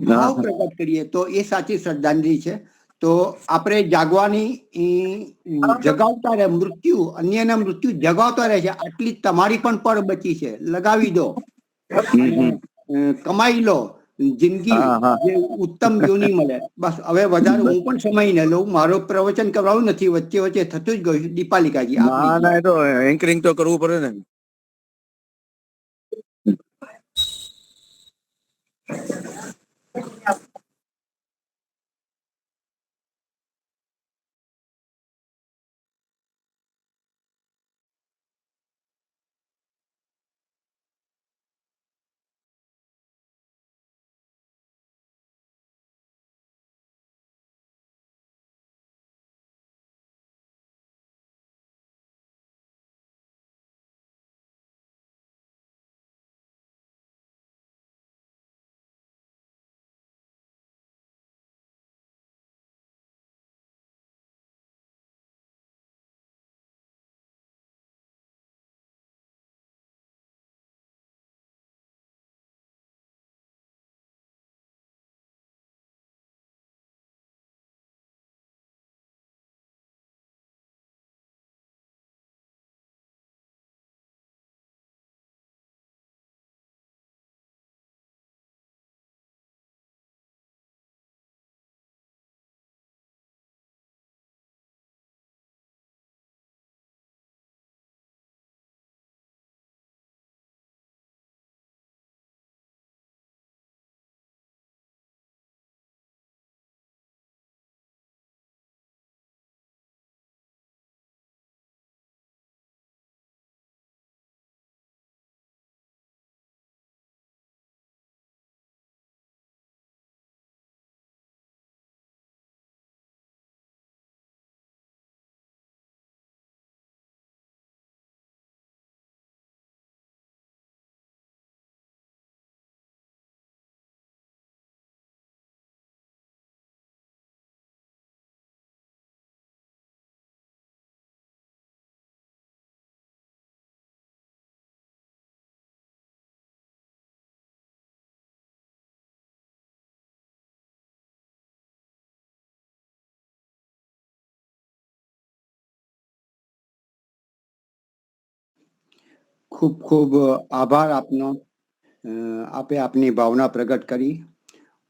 S2: ભાવ પ્રગટ કરીએ તો એ સાચી શ્રદ્ધાંજલિ છે. તો આપણે જાગવાની, જગાવતા રહે, મૃત્યુ અન્યના મૃત્યુ જગાવતા રહે છે. આટલી તમારી પણ પળ બચી છે, લગાવી દો, કમાઈ લો, જિંદગી જે ઉત્તમ યોની મળે. બસ હવે વધારે હું પણ સમય ન લઉં, મારો પ્રવચન કરવાનું નથી, વચ્ચે વચ્ચે થતું જ ગયું. દીપાલિકાજી
S15: ના, તો એન્કરિંગ તો કરવું પડે ને.
S2: ખૂબ ખૂબ આભાર આપનો. આપે આપની ભાવના પ્રગટ કરી.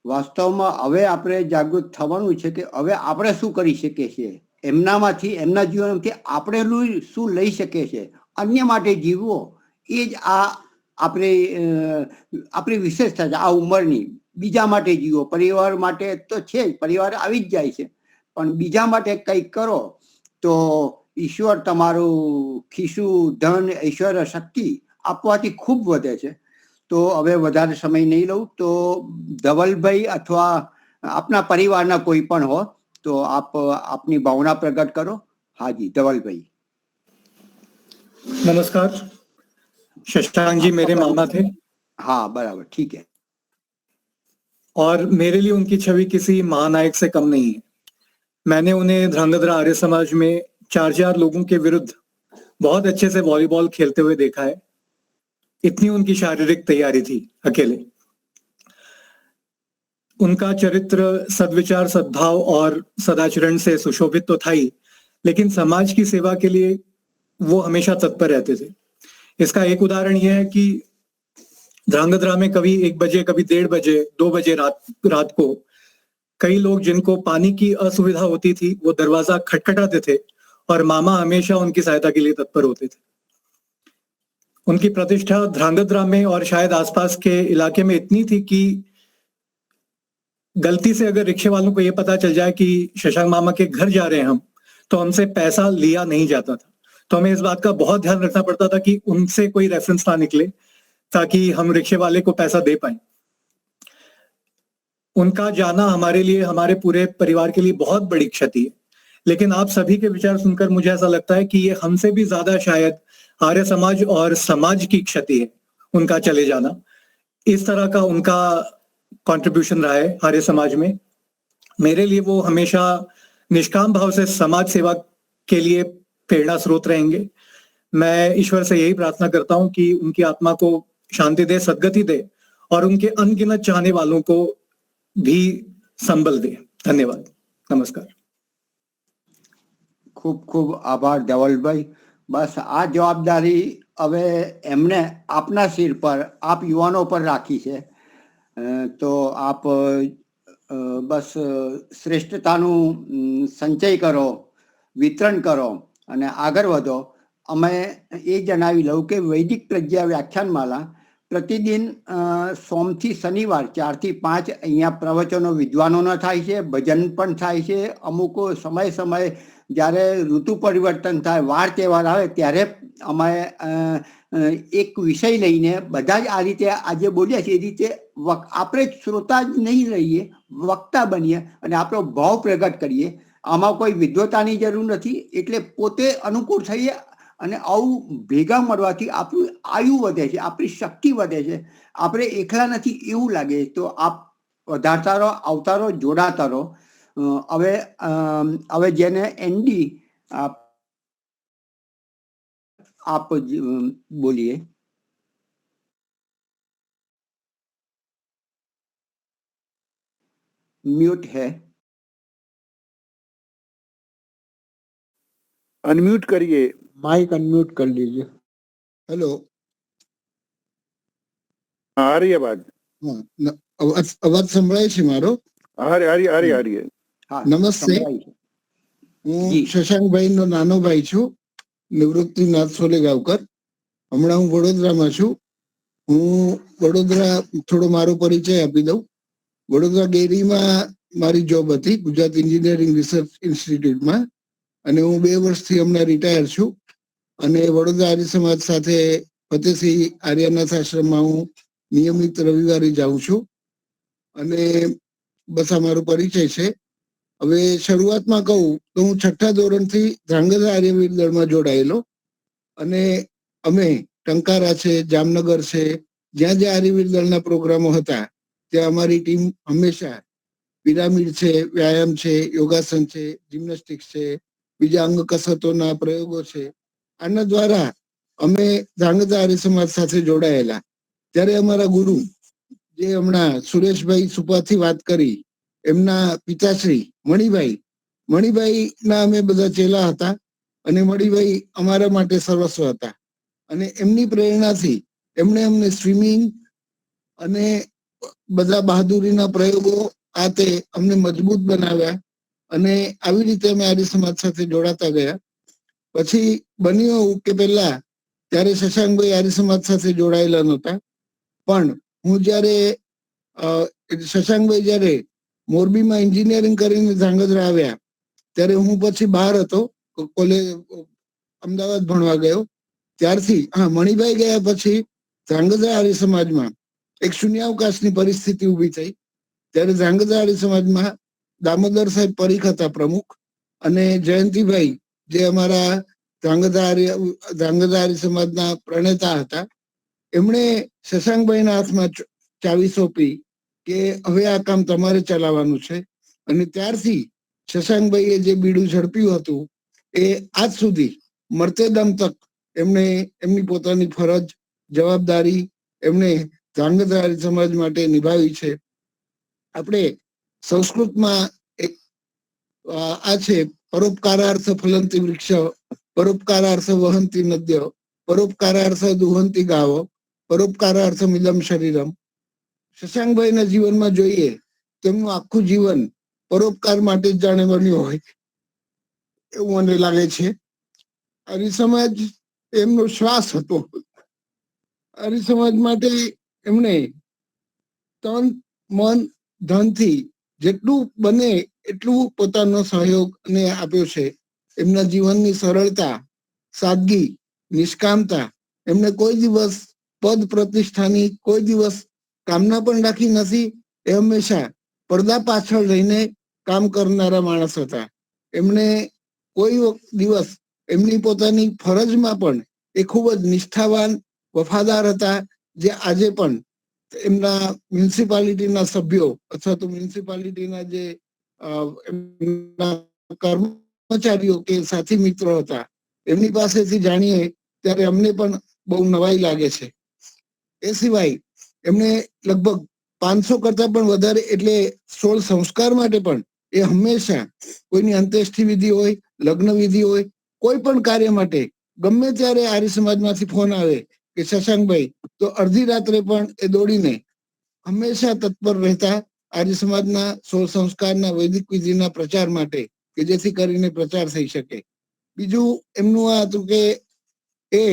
S2: વાસ્તવમાં હવે આપણે જાગૃત થવાનું છે કે હવે આપણે શું કરી શકીએ છીએ, એમનામાંથી, એમના જીવનમાંથી આપણે શું લઈ શકીએ છીએ. અન્ય માટે જીવવો એ જ આપણી વિશેષતા છે આ ઉંમરની. બીજા માટે જીવો, પરિવાર માટે તો છે જ, પરિવાર આવી જ જાય છે, પણ બીજા માટે કંઈક કરો તો ઈશ્વર તમારું ખિસ્સું, ધન, ઐશ્વર્ય, શક્તિ આપવાથી ખૂબ વધે છે. તો હવે વધારે સમય નહીં લઉં, તો ધવલભાઈ અથવા આપના પરિવારના કોઈ પણ હો તો આપ આપની ભાવના પ્રकट करो. हाँ जी, धवल भाई.
S16: नमस्कार. शशांक जी मेरे मामा थे.
S2: हाँ बराबर, ठीक है.
S16: और मेरे लिए उनकी छवि किसी महानायक से कम नहीं है. मैंने उन्हें ध्रांगध्रा आर्य समाज में 4 लोगों के विरुद्ध बहुत अच्छे से वॉलीबॉल खेलते हुए देखा है. इतनी उनकी शारीरिक तैयारी थी अकेले. उनका चरित्र सद्विचार, सद्भाव और सदाचरण से सुशोभित तो था ही, लेकिन समाज की सेवा के लिए वो हमेशा तत्पर रहते थे. इसका एक उदाहरण यह है कि ध्रांगध्रा में कभी 1 बजे, कभी 1:30 बजे, 2 बजे रात को कई लोग जिनको पानी की असुविधा होती थी वो दरवाजा खटखटाते थे और मामा हमेशा उनकी सहायता के लिए तत्पर होते थे. उनकी प्रतिष्ठा ध्रांगध्रा में और शायद आसपास के इलाके में इतनी थी कि गलती से अगर रिक्शे वालों को यह पता चल जाए कि शशांक मामा के घर जा रहे हैं हम, तो हमसे पैसा लिया नहीं जाता था. तो हमें इस बात का बहुत ध्यान रखना पड़ता था कि उनसे कोई रेफरेंस ना निकले ताकि हम रिक्शे वाले को पैसा दे पाए. उनका जाना हमारे लिए, हमारे पूरे परिवार के लिए बहुत बड़ी क्षति है. लेकिन आप सभी के विचार सुनकर मुझे ऐसा लगता है कि ये हमसे भी ज्यादा शायद आर्य समाज और समाज की क्षति है उनका चले जाना. इस तरह का उनका कंट्रीब्यूशन रहा है आर्य समाज में. मेरे लिए वो हमेशा निष्काम भाव से समाज सेवा के लिए प्रेरणा स्रोत रहेंगे. मैं ईश्वर से यही प्रार्थना करता हूं कि उनकी आत्मा को शांति दे, सद्गति दे और उनके अनगिनत चाहने वालों को भी संबल दे. धन्यवाद. नमस्कार.
S2: ખૂબ ખૂબ આભાર ધવલભાઈ. બસ આ જવાબદારી હવે એમને આપના સિર પર, આપ યુવાનો પર રાખી છે. તો આપ બસ શ્રેષ્ઠતાનું સંચય કરો, વિતરણ કરો અને આગળ વધો. અમે એ જણાવી લઉં કે વૈદિક પ્રજ્ઞા વ્યાખ્યાનમાલા પ્રતિદિન સોમથી શનિવાર 4 થી 5 અહીંયા પ્રવચનો વિદ્વાનોના થાય છે, ભજન પણ થાય છે. અમુક સમય જ્યારે ઋતુ પરિવર્તન થાય, વાર તહેવાર આવે ત્યારે અમે એક વિષય લઈને બધા જ આ રીતે આજે બોલ્યા છે એ રીતે આપણે શ્રોતા જ નહીં રહીએ, વક્તા બનીએ અને આપણો ભાવ પ્રગટ કરીએ. આમાં કોઈ વિદ્વતાની જરૂર નથી, એટલે પોતે અનુકૂળ થઈએ અને આવું ભેગા મળવાથી આપણું આયુ વધે છે, આપણી શક્તિ વધે છે. આપણે એકલા નથી એવું લાગે. તો આપ વધારતા રહો, આવતા રહો, જોડાતા રહો. હવે જેને એનડી आप बोलिए. म्यूट है.
S6: अनम्यूट करिए.
S17: माइक अनम्यूट कर लीजिए. हेलो.
S6: आ रही है आवाज.
S17: हाँ, अवाज संभळाय छे मारो.
S6: आ रही है.
S17: नमस्ते. હું શશાંકભાઈ નો નાનો ભાઈ છું, નિવૃત્તિનાથ સોલેગાવકર. હમણાં હું વડોદરામાં છું. હું વડોદરા થોડો મારો પરિચય આપી દઉં. વડોદરા ડેરીમાં મારી જોબ હતી, ગુજરાત એન્જિનિયરિંગ રિસર્ચ ઇન્સ્ટિટ્યૂટમાં, અને હું 2 વર્ષથી હમણાં રિટાયર છું. અને વડોદરા આર્ય સમાજ સાથે ફતેસિંહ આર્યનાથ આશ્રમમાં હું નિયમિત રવિવારે જાઉં છું. અને બસ આ મારો પરિચય છે. હવે શરૂઆતમાં કહું તો હું 6ઠા ધોરણથી ધ્રાંગધ્રા આર્યવીર દળમાં જોડાયેલો, અને અમે ટંકારા છે, જામનગર છે, જ્યાં જ્યાં આર્યવીર દળના પ્રોગ્રામો હતા ત્યાં અમારી ટીમ હંમેશા પિરામિડ છે, વ્યાયામ છે, યોગાસન છે, જિમ્નાસ્ટિક્સ છે, બીજા અંગ કસરતોના પ્રયોગો છે, આના દ્વારા અમે ધ્રાંગધ્રા આર્ય સમાજ સાથે જોડાયેલા. ત્યારે અમારા ગુરુ જે હમણાં સુરેશભાઈ સુપાથી વાત કરી, એમના પિતાશ્રી મણિભાઈ ના અમે બધા ચેલા હતા, અને મણિભાઈ અમારા માટે સર્વસ્વ હતા. અને એમની પ્રેરણાથી એમણે અમને સ્વિમિંગ અને બધા બહાદુરીના પ્રયોગો આ તે અમને મજબૂત બનાવ્યા અને આવી રીતે અમે આર્ય સમાજ સાથે જોડાતા ગયા. પછી બન્યું એવું કે પહેલા ત્યારે શશાંકભાઈ આર્ય સમાજ સાથે જોડાયેલા નહોતા, પણ હું જ્યારે શશાંકભાઈ જ્યારે મોરબીમાં એન્જિનિયરિંગ કરીને ધ્રાંગધ્રા આવ્યા ત્યારે હું પછી બહાર હતો, કોલેજ અમદાવાદ ભણવા ગયો. ત્યારથી મણિભાઈ ગયા પછી ધ્રાંગધ્રા આર્ય સમાજમાં એક શૂન્યાવકાશની પરિસ્થિતિ ઊભી થઈ. ત્યારે ધ્રાંગધ્રા આર્ય સમાજમાં દામોદર સાહેબ પરીખ હતા પ્રમુખ, અને જયંતિભાઈ જે અમારા ધ્રાંગધ્રા આર્ય સમાજના પ્રણેતા હતા, એમણે શશાંકભાઈના હાથમાં ચાવી સોંપી કે હવે આ કામ તમારે ચલાવવાનું છે. અને ત્યારથી શશાંકભાઈએ જે બીડું ઝડપ્યું હતું એ આજ સુધી મરતે દમ તક એમણે એમની પોતાની ફરજ જવાબદારી એમણે ધ્રાંગધ્રા આર્ય સમાજ માટે નિભાવી છે. આપણે સંસ્કૃતમાં એક આ છે, પરોપકારાર્થ ફલંતી વૃક્ષ, પરોપકારાર્થ વહંતી નદ્ય, પરોપકારાર્થ દુહંતી ગાવો, પરોપકારાર્થ મિદમ શરીરમ. શશાંકભાઈના જીવનમાં જોઈએ તેમનું આખું જીવન પરોપકાર માટે જ જાણે બન્યું હોય એવું મને લાગે છે. આર્ય સમાજ એમનો શ્વાસ હતો. આર્ય સમાજ માટે એમણે તન મન ધનથી જેટલું બને એટલું પોતાનો સહયોગ ને આપ્યો છે. એમના જીવનની સરળતા, સાદગી, નિષ્કામતા, એમને કોઈ દિવસ પદ પ્રતિષ્ઠાની કોઈ દિવસ કામના પણ રાખી નથી. એ હંમેશા પડદા પાછળ રહીને કામ કરનારા માણસ હતા. એમણે કોઈ દિવસ એમની પોતાની ફરજમાં પણ એ ખૂબ જ નિષ્ઠાવાન, વફાદાર હતા, જે આજે પણ એમના મ્યુનિસિપાલિટીના સભ્યો અથવા તો મ્યુનિસિપાલિટીના જે કર્મચારીઓ કે સાથી મિત્રો હતા એમની પાસેથી જાણીએ ત્યારે અમને પણ બહુ નવાઈ લાગે છે. એ સિવાય એમણે લગભગ 500 કરતા પણ વધારે એટલે 16 સંસ્કાર માટે પણ એ હંમેશા કોઈની અંત્યેષ્ટિ વિધિ હોય, લગ્ન વિધિ હોય, કોઈ પણ કાર્ય માટે ગમે ત્યારે આર્ય સમાજમાંથી ફોન આવે કે શશાંકભાઈ, તો અડધી રાત્રે પણ એ દોડીને હંમેશા તત્પર રહેતા આર્ય સમાજના 16 સંસ્કારના વૈદિક વિધિના પ્રચાર માટે, કે જેથી કરીને પ્રચાર થઈ શકે. બીજું એમનું આ હતું કે એ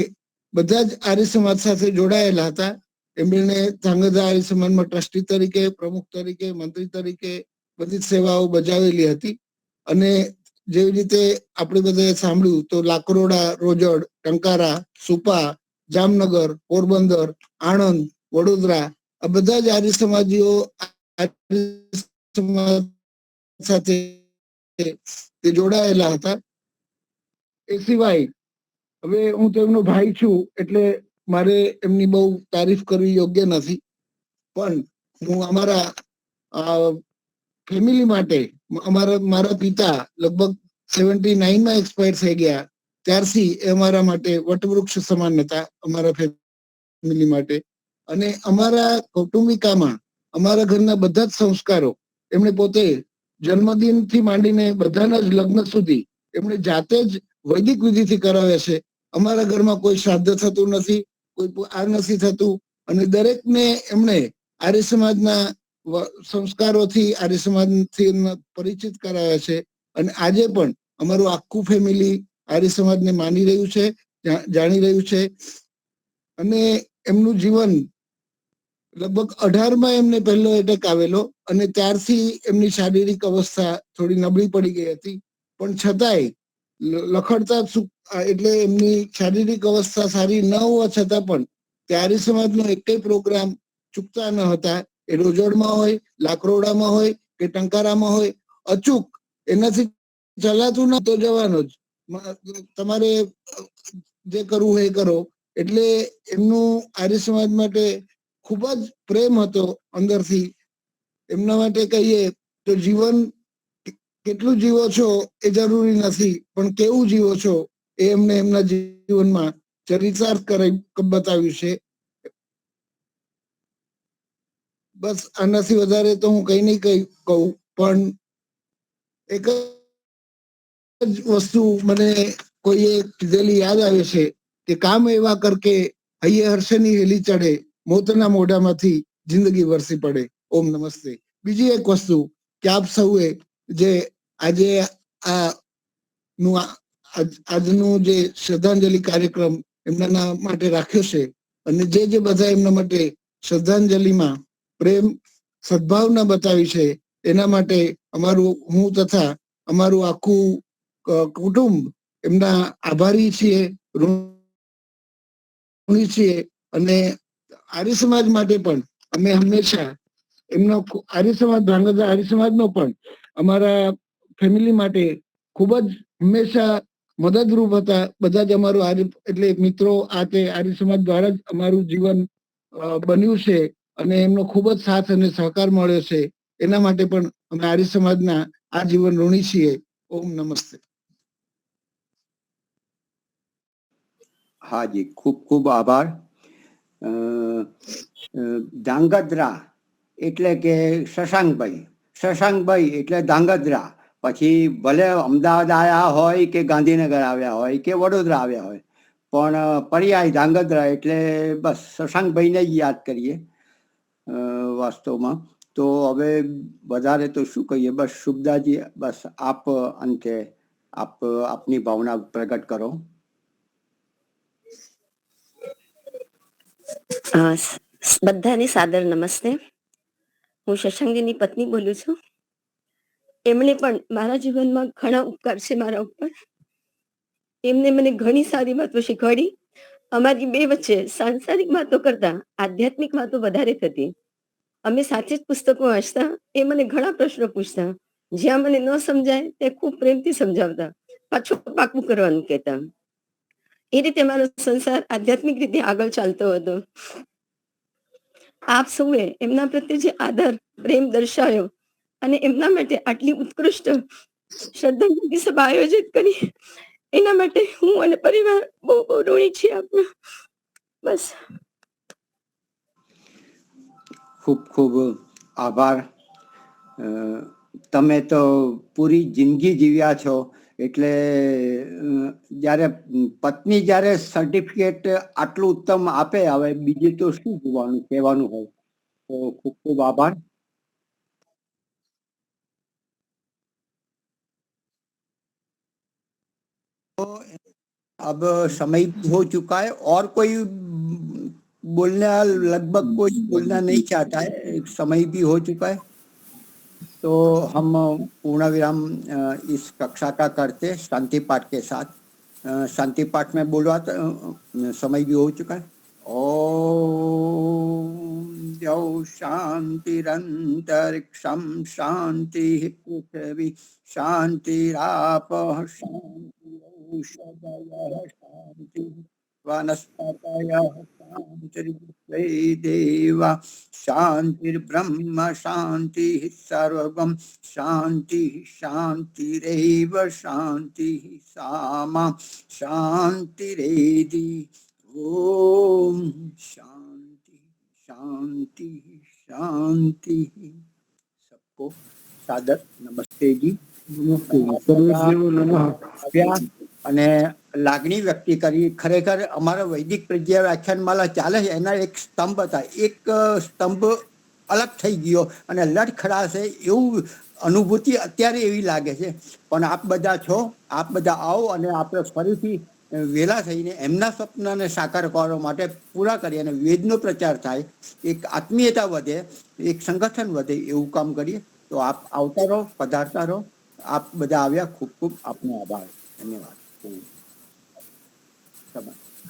S17: બધા જ આર્ય સમાજ સાથે જોડાયેલા હતા. એમણે ધ્રાંગધ્રા આર્ય સમાજમાં ટ્રસ્ટી તરીકે, પ્રમુખ તરીકે, મંત્રી તરીકે બધી જ સેવાઓ બજાવેલી હતી. અને જેવી રીતે આપણે બધાએ સાંભળ્યું તો લાકરોડા, રોજડ, ટંકારા, સુપા, જામનગર, પોરબંદર, આણંદ, વડોદરા આ બધા જ આર્ય સમાજીઓ સાથે જોડાયેલા હતા. એ સિવાય હવે હું તો એમનો ભાઈ છું એટલે મારે એમની બહુ તારીફ કરવી યોગ્ય નથી, પણ હું અમારા ફેમિલી માટે મારા પિતા લગભગ 79માં એક્સપાયર થઈ ગયા, ત્યારથી એ અમારા માટે વટવૃક્ષ સમાન હતા અમારા ફેમિલી માટે. અને અમારા કૌટુંબિકામાં અમારા ઘરના બધા જ સંસ્કારો એમણે પોતે જન્મદિનથી માંડીને બધાના જ લગ્ન સુધી એમણે જાતે જ વૈદિક વિધિથી કરાવ્યા છે. અમારા ઘરમાં કોઈ શ્રાદ્ધ થતું નથી, કોઈ આ નથી થતું, અને દરેકને એમણે આર્ય સમાજના સંસ્કારોથી, આર્ય સમાજથી પરિચિત કરાવ્યા છે. અને આજે પણ અમારું આખું ફેમિલી આર્ય સમાજને માની રહ્યું છે, જાણી રહ્યું છે. અને એમનું જીવન લગભગ 18માં એમને પહેલો એટેક આવેલો અને ત્યારથી એમની શારીરિક અવસ્થા થોડી નબળી પડી ગઈ હતી, પણ છતાંય લખડતા એટલે એમની શારીરિક અવસ્થા સારી ન હોવા છતાં પણ આર્ય સમાજનો એકેય પ્રોગ્રામ ચૂકતા ન હતા. એ રોજોડમાં હોય, લાકરોડામાં હોય કે ટંકારામાં હોય, અચૂક એનાથી ચલાતું ન તો જવાનો જ, તમારે જે કરવું એ કરો. એટલે એમનું આર્ય સમાજ માટે ખૂબ જ પ્રેમ હતો અંદરથી. એમના માટે કહીએ તો જીવન કેટલું જીવો છો એ જરૂરી નથી, પણ કેવું જીવો છો એ એમને એમના જીવનમાં ચરિતાર્થ કરી બતાવ્યું છે. બસ આનાથી વધારે તો હું કઈ નહીં કહું, પણ એક જ વસ્તુ મને કોઈએ કીધેલી યાદ આવે છે કે કામ એવા કર કે હૈયે હર્ષની હેલી ચડે, મોતના મોઢામાંથી જિંદગી વરસી પડે. ઓમ નમસ્તે. બીજી એક વસ્તુ કે આપ સૌએ જે આજે આ આજનું જે શ્રદ્ધાંજલિ કાર્યક્રમ એમના માટે રાખ્યો છે, અને જે બધા એમના માટે શ્રદ્ધાંજલિમાં પ્રેમ સદભાવના બતાવી છે, એના માટે હું તથા અમારું આખું કુટુંબ એમના આભારી છીએ, ઋણી છીએ. અને આર્ય સમાજ માટે પણ અમે હંમેશા એમનો આર્ય સમાજ ધ્રાંગધ્રા આર્ય સમાજનો પણ અમારા ફેમિલી માટે ખૂબ જ હંમેશા મદદરૂપ હતા. બધા જ અમારું એટલે મિત્રો આ તે આર્ય સમાજ દ્વારા જ અમારું જીવન બન્યું છે, અને એમનો ખૂબ જ સાથ અને સહકાર મળ્યો છે. એના માટે પણ અમે આર્ય સમાજના આ જીવન ઋણી છીએ. ઓમ નમસ્તે.
S2: હાજી, ખૂબ ખૂબ આભાર. ધાંગધ્રા એટલે કે શશાંકભાઈ એટલે ધાંગધ્રા. પછી ભલે અમદાવાદ આવ્યા હોય કે ગાંધીનગર આવ્યા હોય કે વડોદરા આવ્યા હોય, પણ પર્યાય ધાંગધ્રા એટલે બસ શશાંકભાઈને જ યાદ કરીએ વાસ્તવમાં. તો હવે વધારે તો શું કહીએ, બસ શુભદાજી, બસ આપ અંતે આપની ભાવના પ્રગટ કરો.
S18: બધાને સાદર નમસ્તે. હું શશાંકજીની પત્ની બોલું છું. એમણે પણ મારા જીવનમાં ઘણા ઉપકાર છે મારા ઉપર. એમને મને ઘણી સારી વાતો શીખવાડી. અમારી બે વચ્ચે સાંસારિક વાતો કરતા આધ્યાત્મિક વાતો વધારે થતી. અમે સાચે જ પુસ્તકો વાંચતા. એ મને ઘણા પ્રશ્નો પૂછતા. જ્યાં મને ન સમજાય તે ખૂબ પ્રેમથી સમજાવતા, પાછું પાકું કરવાનું કહેતા. એ રીતે મારો સંસાર આધ્યાત્મિક રીતે આગળ ચાલતો હતો. આપ સૌએ એમના પ્રત્યે જે આદર પ્રેમ દર્શાવ્યો અને એમના માટે આટલી ઉત્કૃષ્ટ શ્રદ્ધાંજલિ સભા આયોજિત કરી, એના માટે હું અને પરિવાર બહુ બહુ ઋણી છીએ આપના. બસ.
S2: ખૂબ ખૂબ આભાર. તમે તો પૂરી જિંદગી જીવ્યા છો, એટલે જ્યારે પત્ની જ્યારે સર્ટિફિકેટ આટલું ઉત્તમ આપે, હવે બીજું તો શું કહેવાનું હોય. તો ખૂબ ખૂબ આભાર. तो अब समय भी हो चुका है और कोई लगभग कोई बोलना नहीं चाहता है, समय भी हो चुका है. तो हम पूर्ण विराम इस कक्षा का करते शांति पाठ के साथ. शांति पाठ में बोलवा, समय भी हो चुका है. ओम द्यौ शांतिरंतरिक्षं शांति पृथ्वी शांतिरापः शांतिरौषधयः शांति वनस्पतयः शांतिर्विश्वे देवा शांतिर्ब्रह्म शांतिः सर्वं शांतिः शांतिरेव शांतिः सामा शांतिरेधि. ओम शांति शांति शांति. सबको सादर नमस्ते जी. અને લાગણી વ્યક્ત કરી. ખરેખર અમારા વૈદિક પ્રજ્ઞા વ્યાખ્યાનમાલા ચાલે છે, એના એક સ્તંભ હતા, એક સ્તંભ અલગ થઈ ગયો અને લડખડાશે એવું અનુભૂતિ અત્યારે એવી લાગે છે. પણ આપ બધા છો, આપ બધા આવો અને આપણે ફરીથી વેલા થઈને એમના સ્વપ્નને સાકાર કરવા માટે પૂરા કરીએ અને વેદનો પ્રચાર થાય, એક આત્મીયતા વધે, એક સંગઠન વધે, એવું કામ કરીએ. તો આપ આવતા રહો, પધારતા રહો. આપ બધા આવ્યા, ખૂબ ખૂબ આપનો આભાર. ધન્યવાદ.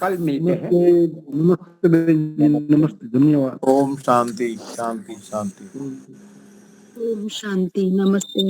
S2: कल मिलते हैं.
S11: नमस्ते नमस्ते, धन्यवाद.
S3: ओम शांति शांति शांति.
S10: ओम शांति. नमस्ते.